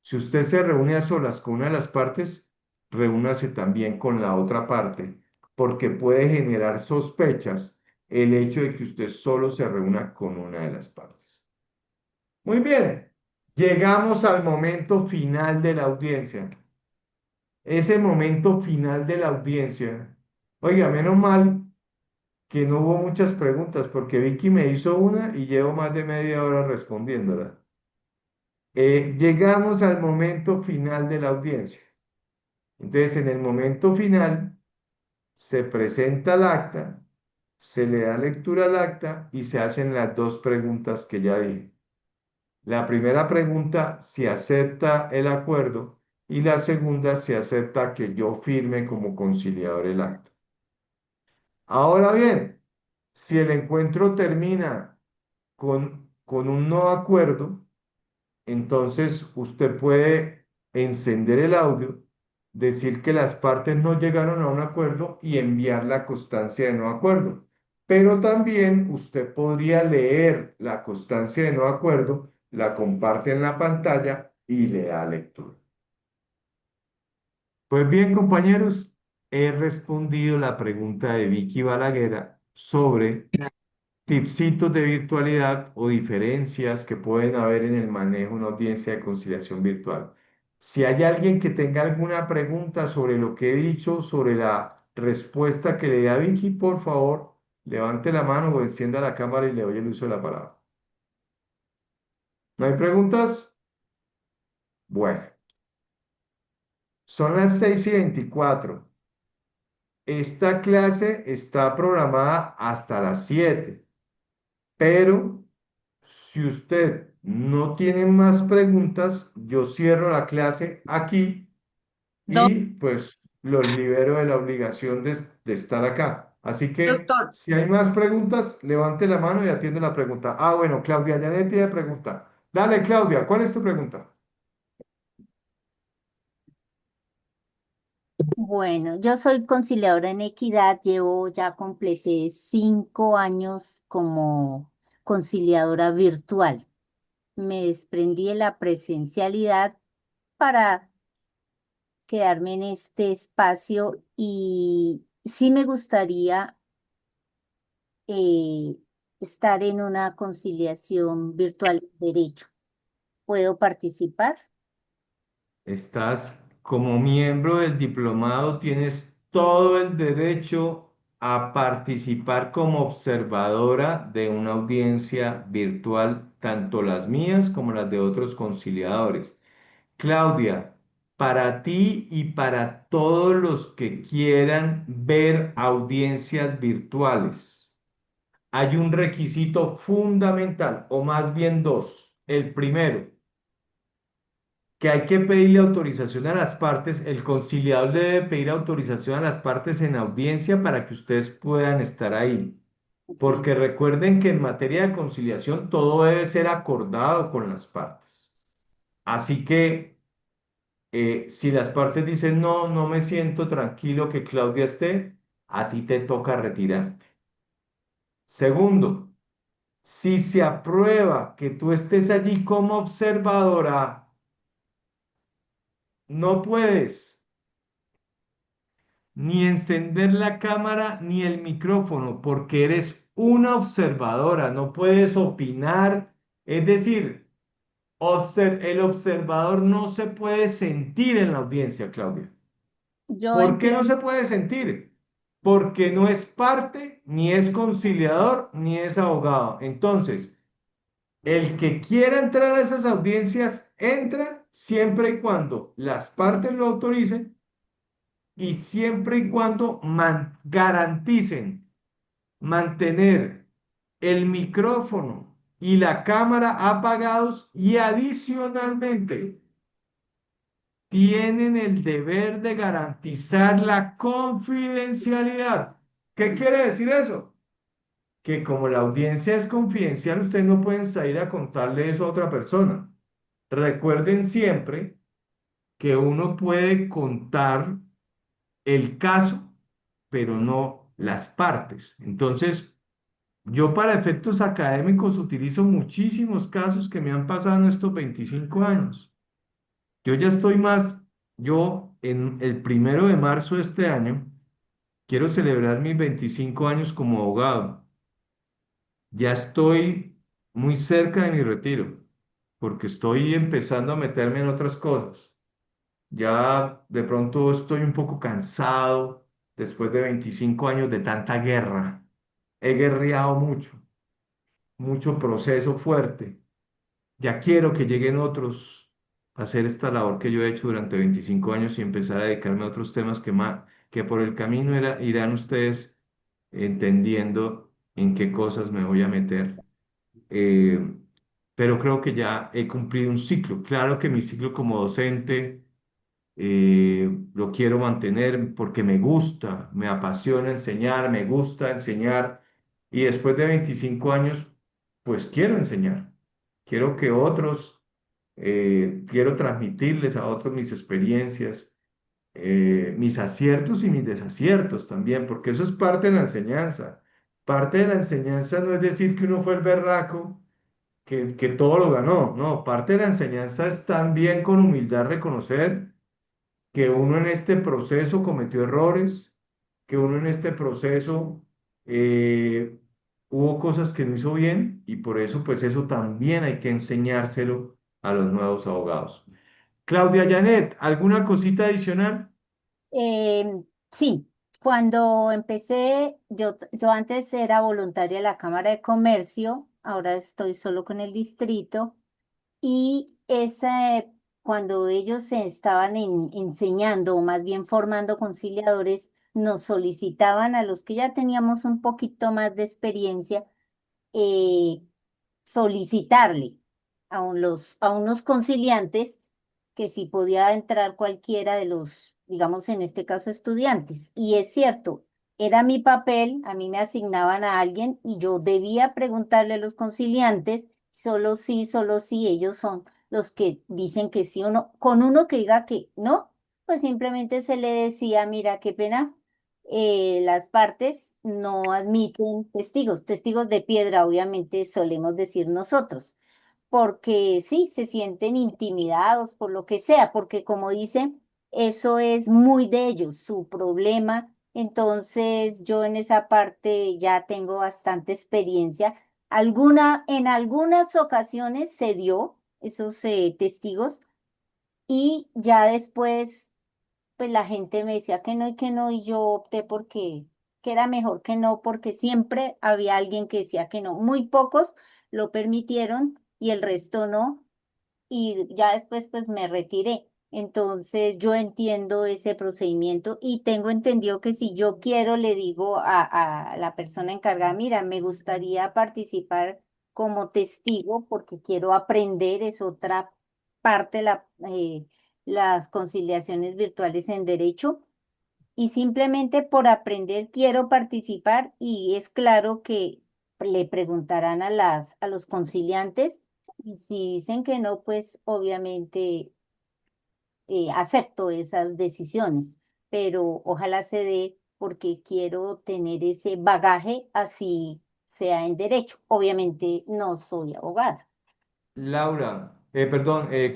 si usted se reúne a solas con una de las partes, reúnase también con la otra parte, porque puede generar sospechas el hecho de que usted solo se reúna con una de las partes. Muy bien, llegamos al momento final de la audiencia. Ese momento final de la audiencia. Oiga, menos mal que no hubo muchas preguntas, porque Vicky me hizo una y llevo más de media hora respondiéndola. Llegamos al momento final de la audiencia. Entonces, en el momento final, se presenta el acta, se le da lectura al acta y se hacen las dos preguntas que ya dije. La primera pregunta, si acepta el acuerdo, y la segunda, si acepta que yo firme como conciliador el acta. Ahora bien, si el encuentro termina con un no acuerdo, entonces usted puede encender el audio, decir que las partes no llegaron a un acuerdo y enviar la constancia de no acuerdo. Pero también usted podría leer la constancia de no acuerdo, la comparte en la pantalla y le da lectura. Pues bien, compañeros, he respondido la pregunta de Vicky Balaguer sobre tipsitos de virtualidad o diferencias que pueden haber en el manejo de una audiencia de conciliación virtual. Si hay alguien que tenga alguna pregunta sobre lo que he dicho, sobre la respuesta que le da Vicky, por favor, levante la mano o encienda la cámara y le doy el uso de la palabra. ¿No hay preguntas? Bueno, son las 6:24. Esta clase está programada hasta las 7. Pero si usted no tiene más preguntas, yo cierro la clase aquí Do- y pues los libero de la obligación de estar acá. Así que doctor, si hay más preguntas, levante la mano y atiende la pregunta. Ah, bueno, Claudia Janet tiene pregunta. Dale, Claudia, ¿cuál es tu pregunta? Bueno, yo soy conciliadora en equidad, llevo ya completé 5 años como conciliadora virtual. Me desprendí de la presencialidad para quedarme en este espacio y sí me gustaría eh, estar en una conciliación virtual de derecho. ¿Puedo participar? Estás como miembro del diplomado, tienes todo el derecho a participar como observadora de una audiencia virtual, tanto las mías como las de otros conciliadores. Claudia, para ti y para todos los que quieran ver audiencias virtuales, hay un requisito fundamental, o más bien dos. El primero, que hay que pedirle autorización a las partes, el conciliador le debe pedir autorización a las partes en audiencia para que ustedes puedan estar ahí. Sí. Porque recuerden que en materia de conciliación todo debe ser acordado con las partes. Así que si las partes dicen no, no me siento tranquilo que Claudia esté, a ti te toca retirarte. Segundo, si se aprueba que tú estés allí como observadora, no puedes ni encender la cámara ni el micrófono, porque eres una observadora, no puedes opinar. Es decir, el observador no se puede sentir en la audiencia, Claudia. Yo ¿Por qué no entiendo. se puede sentir? Porque no es parte, ni es conciliador, ni es abogado. Entonces, el que quiera entrar a esas audiencias, entra siempre y cuando las partes lo autoricen y siempre y cuando garanticen mantener el micrófono y la cámara apagados y adicionalmente tienen el deber de garantizar la confidencialidad. ¿Qué quiere decir eso? Que como la audiencia es confidencial, ustedes no pueden salir a contarle eso a otra persona. Recuerden siempre que uno puede contar el caso, pero no las partes. Entonces, yo para efectos académicos utilizo muchísimos casos que me han pasado en estos 25 años. Yo ya estoy más, yo en el 1 de marzo de este año quiero celebrar mis 25 años como abogado. Ya estoy muy cerca de mi retiro, porque estoy empezando a meterme en otras cosas. Ya de pronto estoy un poco cansado después de 25 años de tanta guerra. He guerreado mucho, mucho proceso fuerte. Ya quiero que lleguen otros a hacer esta labor que yo he hecho durante 25 años y empezar a dedicarme a otros temas que por el camino irán ustedes entendiendo en qué cosas me voy a meter. Eh, pero creo que ya he cumplido un ciclo. Claro que mi ciclo como docente lo quiero mantener porque me gusta, me apasiona enseñar, me gusta enseñar y después de 25 años, pues quiero enseñar. Quiero que otros, quiero transmitirles a otros mis experiencias, mis aciertos y mis desaciertos también, porque eso es parte de la enseñanza. Parte de la enseñanza no es decir que uno fue el berraco, que todo lo ganó, no, parte de la enseñanza es también con humildad reconocer que uno en este proceso cometió errores, que uno en este proceso eh, hubo cosas que no hizo bien y por eso pues eso también hay que enseñárselo a los nuevos abogados. Claudia Janet, ¿alguna cosita adicional? Sí, cuando empecé, yo antes era voluntaria de la Cámara de Comercio, ahora estoy solo con el distrito. Y cuando ellos se estaban enseñando, o más bien formando conciliadores, nos solicitaban a los que ya teníamos un poquito más de experiencia, eh, solicitarle a unos conciliantes que si podía entrar cualquiera de los, digamos en este caso, estudiantes. Y es cierto, era mi papel, a mí me asignaban a alguien y yo debía preguntarle a los conciliantes, solo sí, ellos son los que dicen que sí o no. Con uno que diga que no, pues simplemente se le decía, mira, qué pena, las partes no admiten testigos, testigos de piedra, obviamente solemos decir nosotros, porque sí, se sienten intimidados por lo que sea, porque como dice, eso es muy de ellos, su problema. Entonces, yo en esa parte ya tengo bastante experiencia. En algunas ocasiones se dio esos testigos y ya después pues la gente me decía que no, y yo opté porque que era mejor que no, porque siempre había alguien que decía que no. Muy pocos lo permitieron y el resto no, y ya después pues me retiré. Entonces yo entiendo ese procedimiento y tengo entendido que si yo quiero le digo a la persona encargada, mira, me gustaría participar como testigo porque quiero aprender, es otra parte, las conciliaciones virtuales en derecho, y simplemente por aprender quiero participar y es claro que le preguntarán a los conciliantes y si dicen que no, pues obviamente acepto esas decisiones, pero ojalá se dé porque quiero tener ese bagaje así sea en derecho. Obviamente no soy abogada.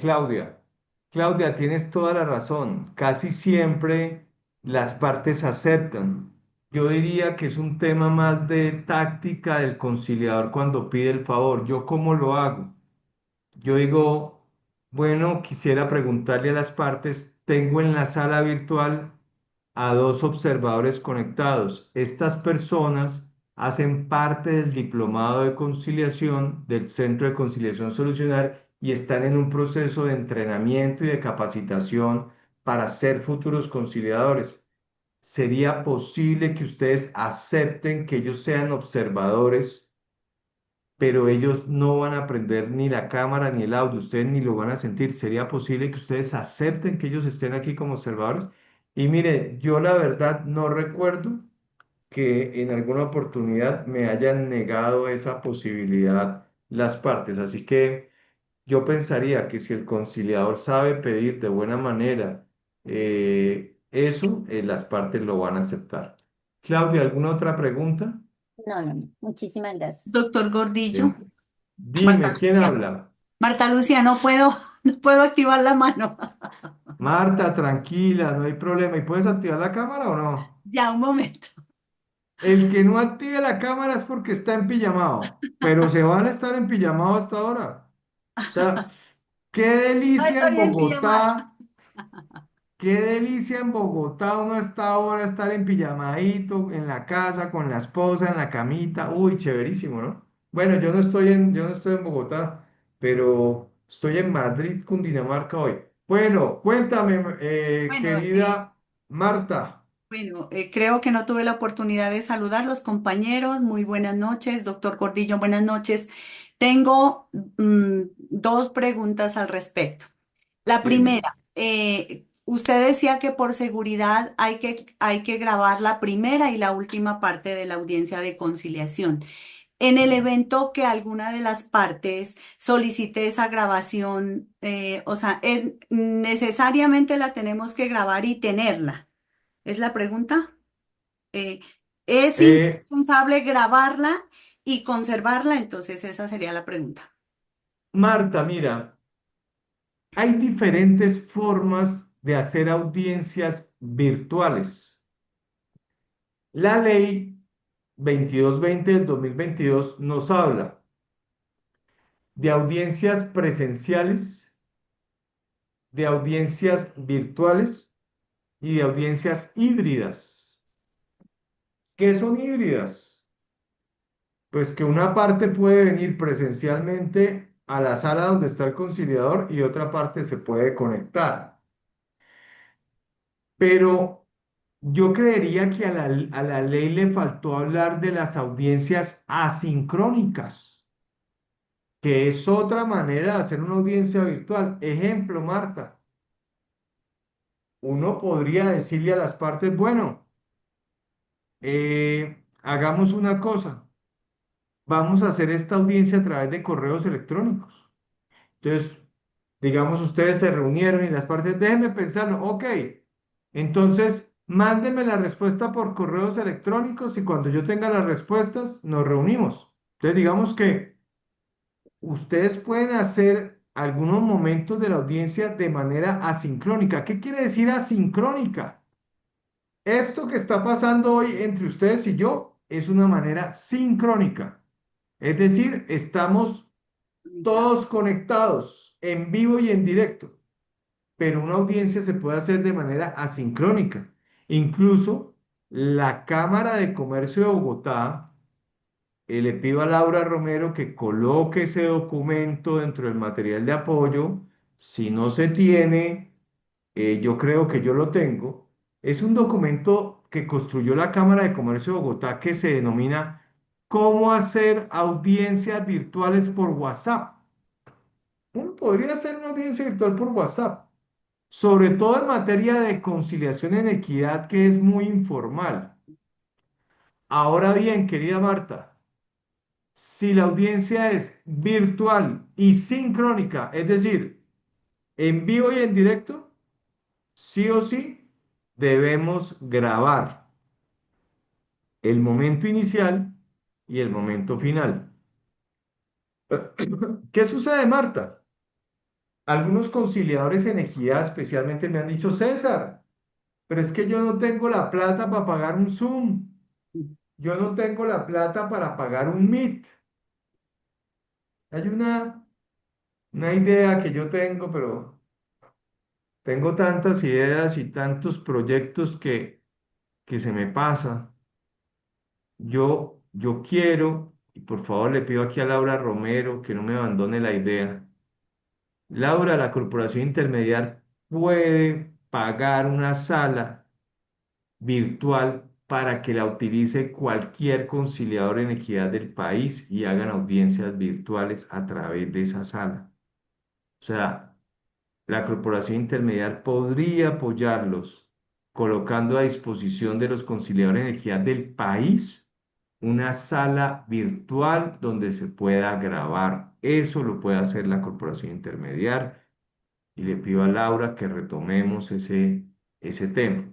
Claudia. Claudia, tienes toda la razón. Casi siempre las partes aceptan. Yo diría que es un tema más de táctica del conciliador cuando pide el favor. ¿Yo cómo lo hago? Yo digo, bueno, quisiera preguntarle a las partes, tengo en la sala virtual a dos observadores conectados. Estas personas hacen parte del diplomado de conciliación del Centro de Conciliación Solucionar y están en un proceso de entrenamiento y de capacitación para ser futuros conciliadores. ¿Sería posible que ustedes acepten que ellos sean observadores, pero ellos no van a aprender ni la cámara ni el audio, ustedes ni lo van a sentir? ¿Sería posible que ustedes acepten que ellos estén aquí como observadores? Y mire, yo la verdad no recuerdo que en alguna oportunidad me hayan negado esa posibilidad las partes, así que yo pensaría que si el conciliador sabe pedir de buena manera eso, las partes lo van a aceptar. Claudia, ¿alguna otra pregunta? No, no, no. Muchísimas gracias. Doctor Gordillo, Bien. Marta Dime, ¿quién Lucía. habla? Marta Lucía, no puedo, no puedo activar la mano. Marta, tranquila, no hay problema. ¿Y puedes activar la cámara o no? Ya, un momento. El que no active la cámara es porque está en pijamado, pero se van a estar en pijamado hasta ahora. O sea, qué No delicia en estoy en pijama. Bogotá, qué delicia en Bogotá uno hasta ahora estar en pijamadito, en la casa, con la esposa, en la camita. Uy, chéverísimo, ¿no? Bueno, yo no estoy en Bogotá, pero estoy en Madrid, Cundinamarca hoy. Bueno, cuéntame, Bueno, querida Marta. creo que no tuve la oportunidad de saludar los compañeros. Muy buenas noches, doctor Gordillo, buenas noches. Tengo dos preguntas al respecto. La Dime. primera, usted decía que por seguridad hay que grabar la primera y la última parte de la audiencia de conciliación. En el evento que alguna de las partes solicite esa grabación, o sea, necesariamente la tenemos que grabar y tenerla. ¿Es la pregunta? Eh, ¿Es Eh, indispensable grabarla y conservarla? Entonces esa sería la pregunta. Marta, mira, hay diferentes formas de hacer audiencias virtuales. La ley 2220 del 2022 nos habla de audiencias presenciales, de audiencias virtuales y de audiencias híbridas. ¿Qué son híbridas? Pues que una parte puede venir presencialmente a la sala donde está el conciliador y otra parte se puede conectar. Pero yo creería que a la ley le faltó hablar de las audiencias asincrónicas, que es otra manera de hacer una audiencia virtual. Ejemplo, Marta, uno podría decirle a las partes, bueno, hagamos una cosa, vamos a hacer esta audiencia a través de correos electrónicos. Entonces, digamos, ustedes se reunieron y las partes, déjenme pensarlo, ok, entonces mándenme la respuesta por correos electrónicos y cuando yo tenga las respuestas, nos reunimos. Entonces, digamos que ustedes pueden hacer algunos momentos de la audiencia de manera asincrónica. ¿Qué quiere decir asincrónica? Esto que está pasando hoy entre ustedes y yo es una manera sincrónica. Es decir, estamos todos conectados en vivo y en directo, pero una audiencia se puede hacer de manera asincrónica. Incluso la Cámara de Comercio de Bogotá, le pido a Laura Romero que coloque ese documento dentro del material de apoyo. Si no se tiene, yo creo que yo lo tengo. Es un documento que construyó la Cámara de Comercio de Bogotá que se denomina ¿Cómo hacer audiencias virtuales por WhatsApp? Uno podría hacer una audiencia virtual por WhatsApp, sobre todo en materia de conciliación en equidad, que es muy informal. Ahora bien, querida Marta, si la audiencia es virtual y sincrónica, es decir, en vivo y en directo, sí o sí debemos grabar el momento inicial y el momento final. ¿Qué sucede, Marta? Algunos conciliadores en equidad especialmente me han dicho, César, pero es que yo no tengo la plata para pagar un Zoom, yo no tengo la plata para pagar un Meet. Hay una idea que yo tengo, pero tengo tantas ideas y tantos proyectos que se me pasa. Yo quiero, y por favor le pido aquí a Laura Romero que no me abandone la idea. Laura, la corporación intermediar puede pagar una sala virtual para que la utilice cualquier conciliador en equidad del país y hagan audiencias virtuales a través de esa sala. O sea, la corporación intermediar podría apoyarlos colocando a disposición de los conciliadores en equidad del país una sala virtual donde se pueda grabar. Eso lo puede hacer la corporación intermediar y le pido a Laura que retomemos ese tema.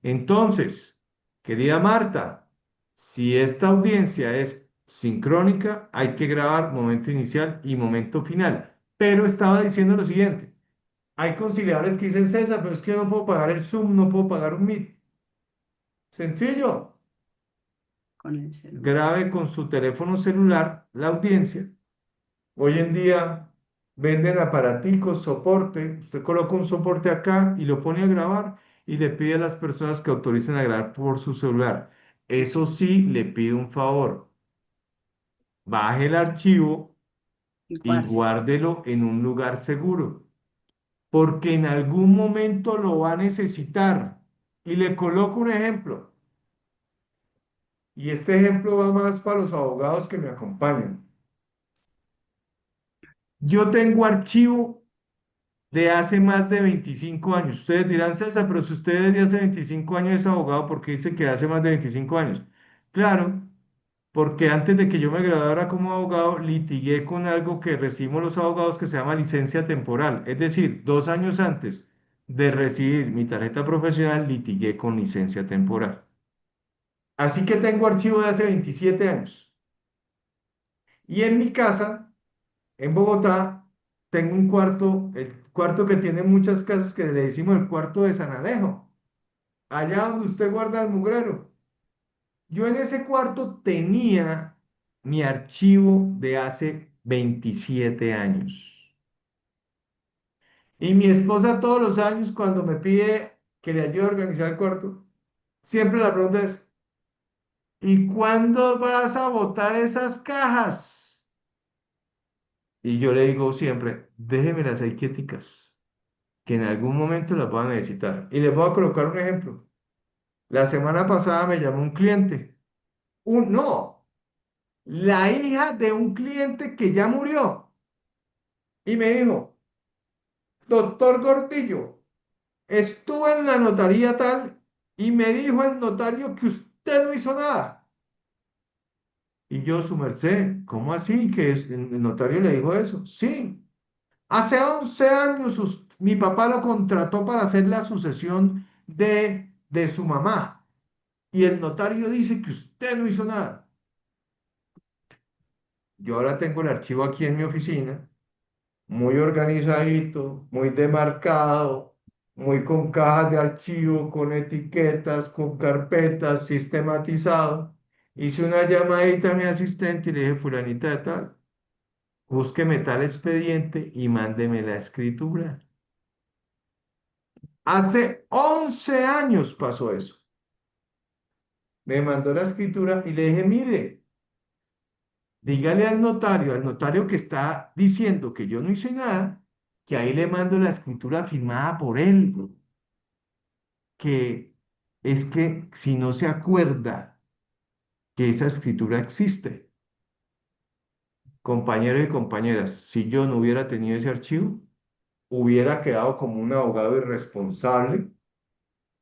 Entonces, querida Marta, si esta audiencia es sincrónica, hay que grabar momento inicial y momento final. Pero estaba diciendo lo siguiente, hay conciliadores que dicen, César, pero es que yo no puedo pagar el Zoom, no puedo pagar un Meet. Sencillo, Con el celular. grabe con su teléfono celular la audiencia. Hoy en día venden aparaticos, soporte. Usted coloca un soporte acá y lo pone a grabar y le pide a las personas que autoricen a grabar por su celular. Eso sí, le pido un favor. Baje el archivo Y y guarde. guárdelo en un lugar seguro, porque en algún momento lo va a necesitar. Y le coloco un ejemplo. Y este ejemplo va más para los abogados que me acompañan. Yo tengo archivo de hace más de 25 años. Ustedes dirán, César, pero si usted desde hace 25 años es abogado, ¿por qué dice que hace más de 25 años? Claro, porque antes de que yo me graduara como abogado, litigué con algo que recibimos los abogados que se llama licencia temporal. Es decir, 2 años antes de recibir mi tarjeta profesional, litigué con licencia temporal. Así que tengo archivo de hace 27 años. Y en mi casa, en Bogotá, tengo un cuarto, el cuarto que tiene muchas casas que le decimos el cuarto de San Alejo, allá donde usted guarda el mugrero. Yo en ese cuarto tenía mi archivo de hace 27 años. Y mi esposa todos los años cuando me pide que le ayude a organizar el cuarto, siempre la pregunta es, ¿y cuándo vas a botar esas cajas? Y yo le digo siempre, déjemelas ahí quieticas, que en algún momento las van a necesitar. Y les voy a colocar un ejemplo. La semana pasada me llamó un cliente. No, la hija de un cliente que ya murió. Y me dijo, doctor Gordillo, estuve en la notaría tal y me dijo el notario que usted no hizo nada. Y yo, su merced, ¿cómo así? Que el notario le dijo eso. Sí, hace 11 años mi papá lo contrató para hacer la sucesión de su mamá. Y el notario dice que usted no hizo nada. Yo ahora tengo el archivo aquí en mi oficina, muy organizadito, muy demarcado, muy con cajas de archivo, con etiquetas, con carpetas, sistematizado. Hice una llamadita a mi asistente y le dije, fulanita de tal, búsqueme tal expediente y mándeme la escritura. Hace 11 años pasó eso. Me mandó la escritura y le dije, mire, dígale al notario que está diciendo que yo no hice nada, que ahí le mando la escritura firmada por él, que es que si no se acuerda que esa escritura existe, compañeros y compañeras, si yo no hubiera tenido ese archivo, hubiera quedado como un abogado irresponsable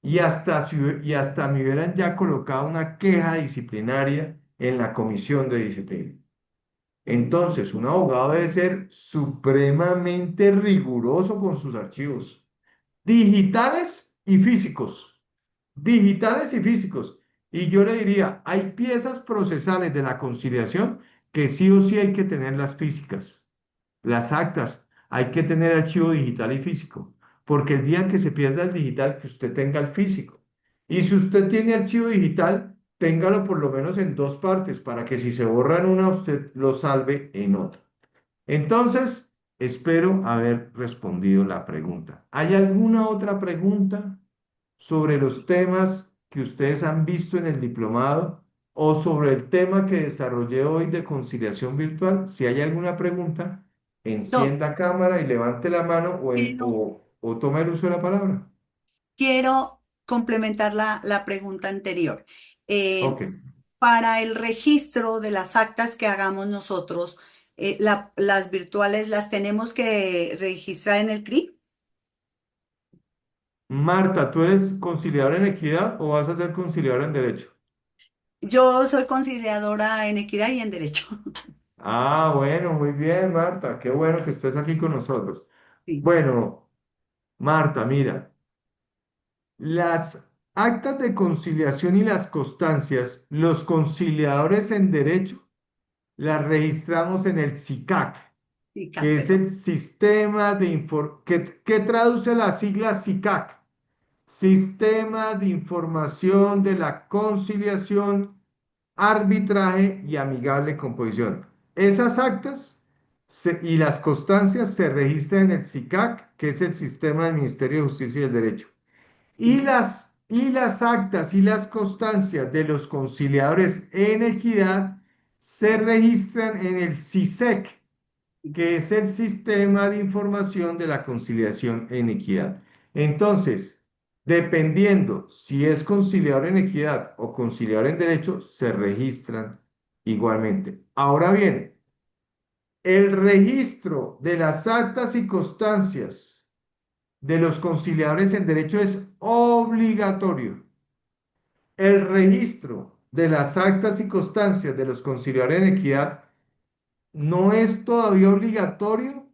y hasta me hubieran ya colocado una queja disciplinaria en la comisión de disciplina. Entonces, un abogado debe ser supremamente riguroso con sus archivos, digitales y físicos, digitales y físicos. Y yo le diría, hay piezas procesales de la conciliación que sí o sí hay que tenerlas físicas. Las actas, hay que tener archivo digital y físico, porque el día que se pierda el digital, que usted tenga el físico. Y si usted tiene archivo digital, téngalo por lo menos en dos partes, para que si se borra en una, usted lo salve en otra. Entonces, espero haber respondido la pregunta. ¿Hay alguna otra pregunta sobre los temas que ustedes han visto en el diplomado o sobre el tema que desarrollé hoy de conciliación virtual? Si hay alguna pregunta, No, encienda cámara y levante la mano quiero, o tome el uso de la palabra. quiero complementar la pregunta anterior. Ok. Eh, para el registro de las actas que hagamos nosotros, las virtuales las tenemos que registrar en el CRI. Marta, ¿tú eres conciliadora en equidad o vas a ser conciliadora en derecho? Yo soy conciliadora en equidad y en derecho. Ah, bueno, muy bien, Marta. Qué bueno que estés aquí con nosotros. Sí, Bueno, Marta, mira, las actas de conciliación y las constancias, los conciliadores en derecho, las registramos en el SICAC, sí, que es perdón. el sistema de que traduce la sigla SICAC, Sistema de Información de la Conciliación, Arbitraje y Amigable Composición. Esas actas y las constancias se registran en el SICAC, que es el sistema del Ministerio de Justicia y el Derecho. Sí, Y las actas y las constancias de los conciliadores en equidad se registran en el CISEC, sí, sí. que es el Sistema de Información de la Conciliación en Equidad. Entonces, dependiendo si es conciliador en equidad o conciliador en derecho, se registran igualmente. Ahora bien, El registro de las actas y constancias de los conciliadores en derecho es obligatorio. El registro de las actas y constancias de los conciliadores en equidad no es todavía obligatorio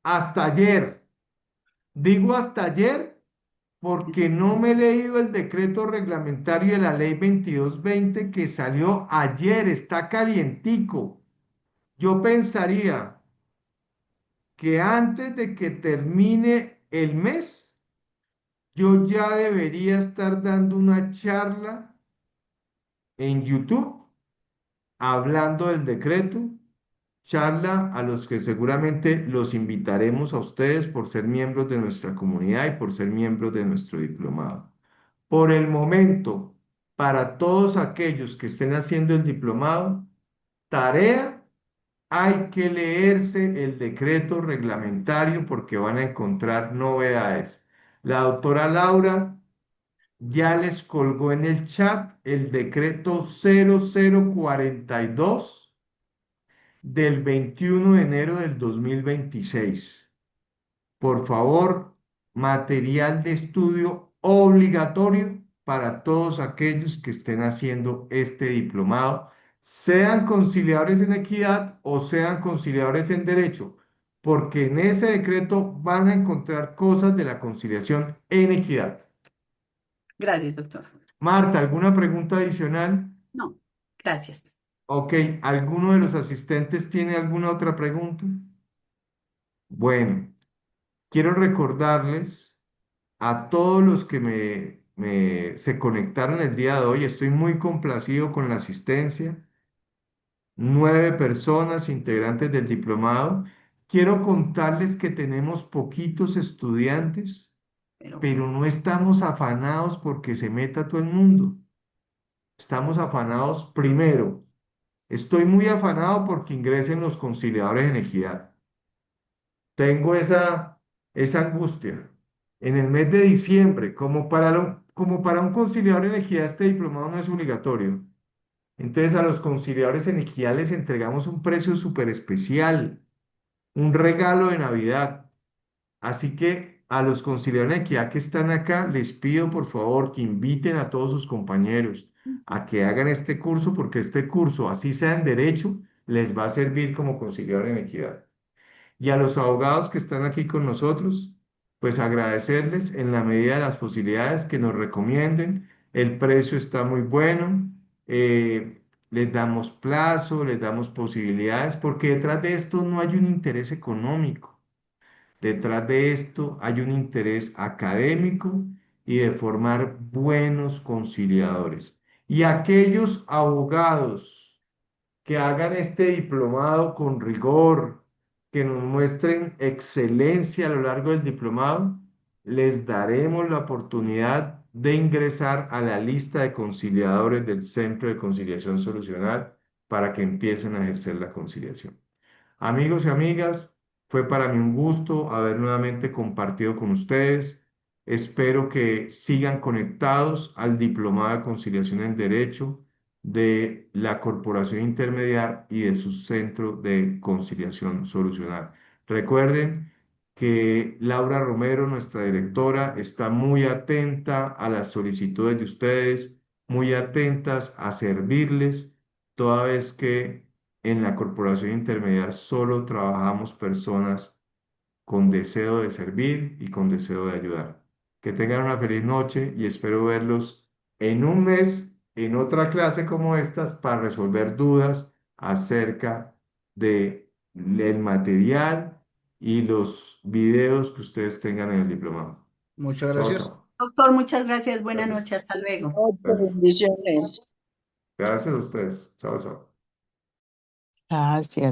hasta ayer. Digo hasta ayer porque no me he leído el decreto reglamentario de la ley 2220 que salió ayer, está calientico. Yo pensaría que antes de que termine el mes, yo ya debería estar dando una charla en YouTube hablando del decreto, charla a los que seguramente los invitaremos a ustedes por ser miembros de nuestra comunidad y por ser miembros de nuestro diplomado. Por el momento, para todos aquellos que estén haciendo el diplomado, tarea, hay que leerse el decreto reglamentario porque van a encontrar novedades. La doctora Laura ya les colgó en el chat el decreto 0042 del 21 de enero del 2026. Por favor, material de estudio obligatorio para todos aquellos que estén haciendo este diplomado, sean conciliadores en equidad o sean conciliadores en derecho, porque en ese decreto van a encontrar cosas de la conciliación en equidad. Gracias, doctor. Marta, ¿alguna pregunta adicional? No, gracias. Ok, ¿alguno de los asistentes tiene alguna otra pregunta? Bueno, quiero recordarles a todos los que se conectaron el día de hoy, estoy muy complacido con la asistencia, 9 personas integrantes del diplomado. Quiero contarles que tenemos poquitos estudiantes, Pero pero no estamos afanados porque se meta todo el mundo. Estamos afanados primero. Estoy muy afanado porque ingresen los conciliadores en equidad. Tengo esa angustia. En el mes de diciembre, como para un conciliador en equidad, este diplomado no es obligatorio. Entonces a los conciliadores en equidad les entregamos un precio súper especial, un regalo de Navidad. Así que a los conciliadores en equidad que están acá, les pido por favor que inviten a todos sus compañeros a que hagan este curso, porque este curso, así sea en derecho, les va a servir como conciliador en equidad. Y a los abogados que están aquí con nosotros, pues agradecerles en la medida de las posibilidades que nos recomienden. El precio está muy bueno, les damos plazo, les damos posibilidades, porque detrás de esto no hay un interés económico. Detrás de esto hay un interés académico y de formar buenos conciliadores. Y aquellos abogados que hagan este diplomado con rigor, que nos muestren excelencia a lo largo del diplomado, les daremos la oportunidad de ingresar a la lista de conciliadores del Centro de Conciliación Solucional para que empiecen a ejercer la conciliación. Amigos y amigas, fue para mí un gusto haber nuevamente compartido con ustedes. Espero que sigan conectados al Diplomado de Conciliación en Derecho de la Corporación Intermediar y de su Centro de Conciliación Solucional. Recuerden que Laura Romero, nuestra directora, está muy atenta a las solicitudes de ustedes, muy atentas a servirles, toda vez que en la Corporación Intermediar solo trabajamos personas con deseo de servir y con deseo de ayudar. Que tengan una feliz noche y espero verlos en un mes en otra clase como estas para resolver dudas acerca de el material y los videos que ustedes tengan en el diplomado. Muchas Chao, gracias. chao. doctor, muchas gracias. Buena Gracias. noche. Hasta luego. Muchas Gracias. bendiciones. Gracias a ustedes. Chao, chao. Gracias.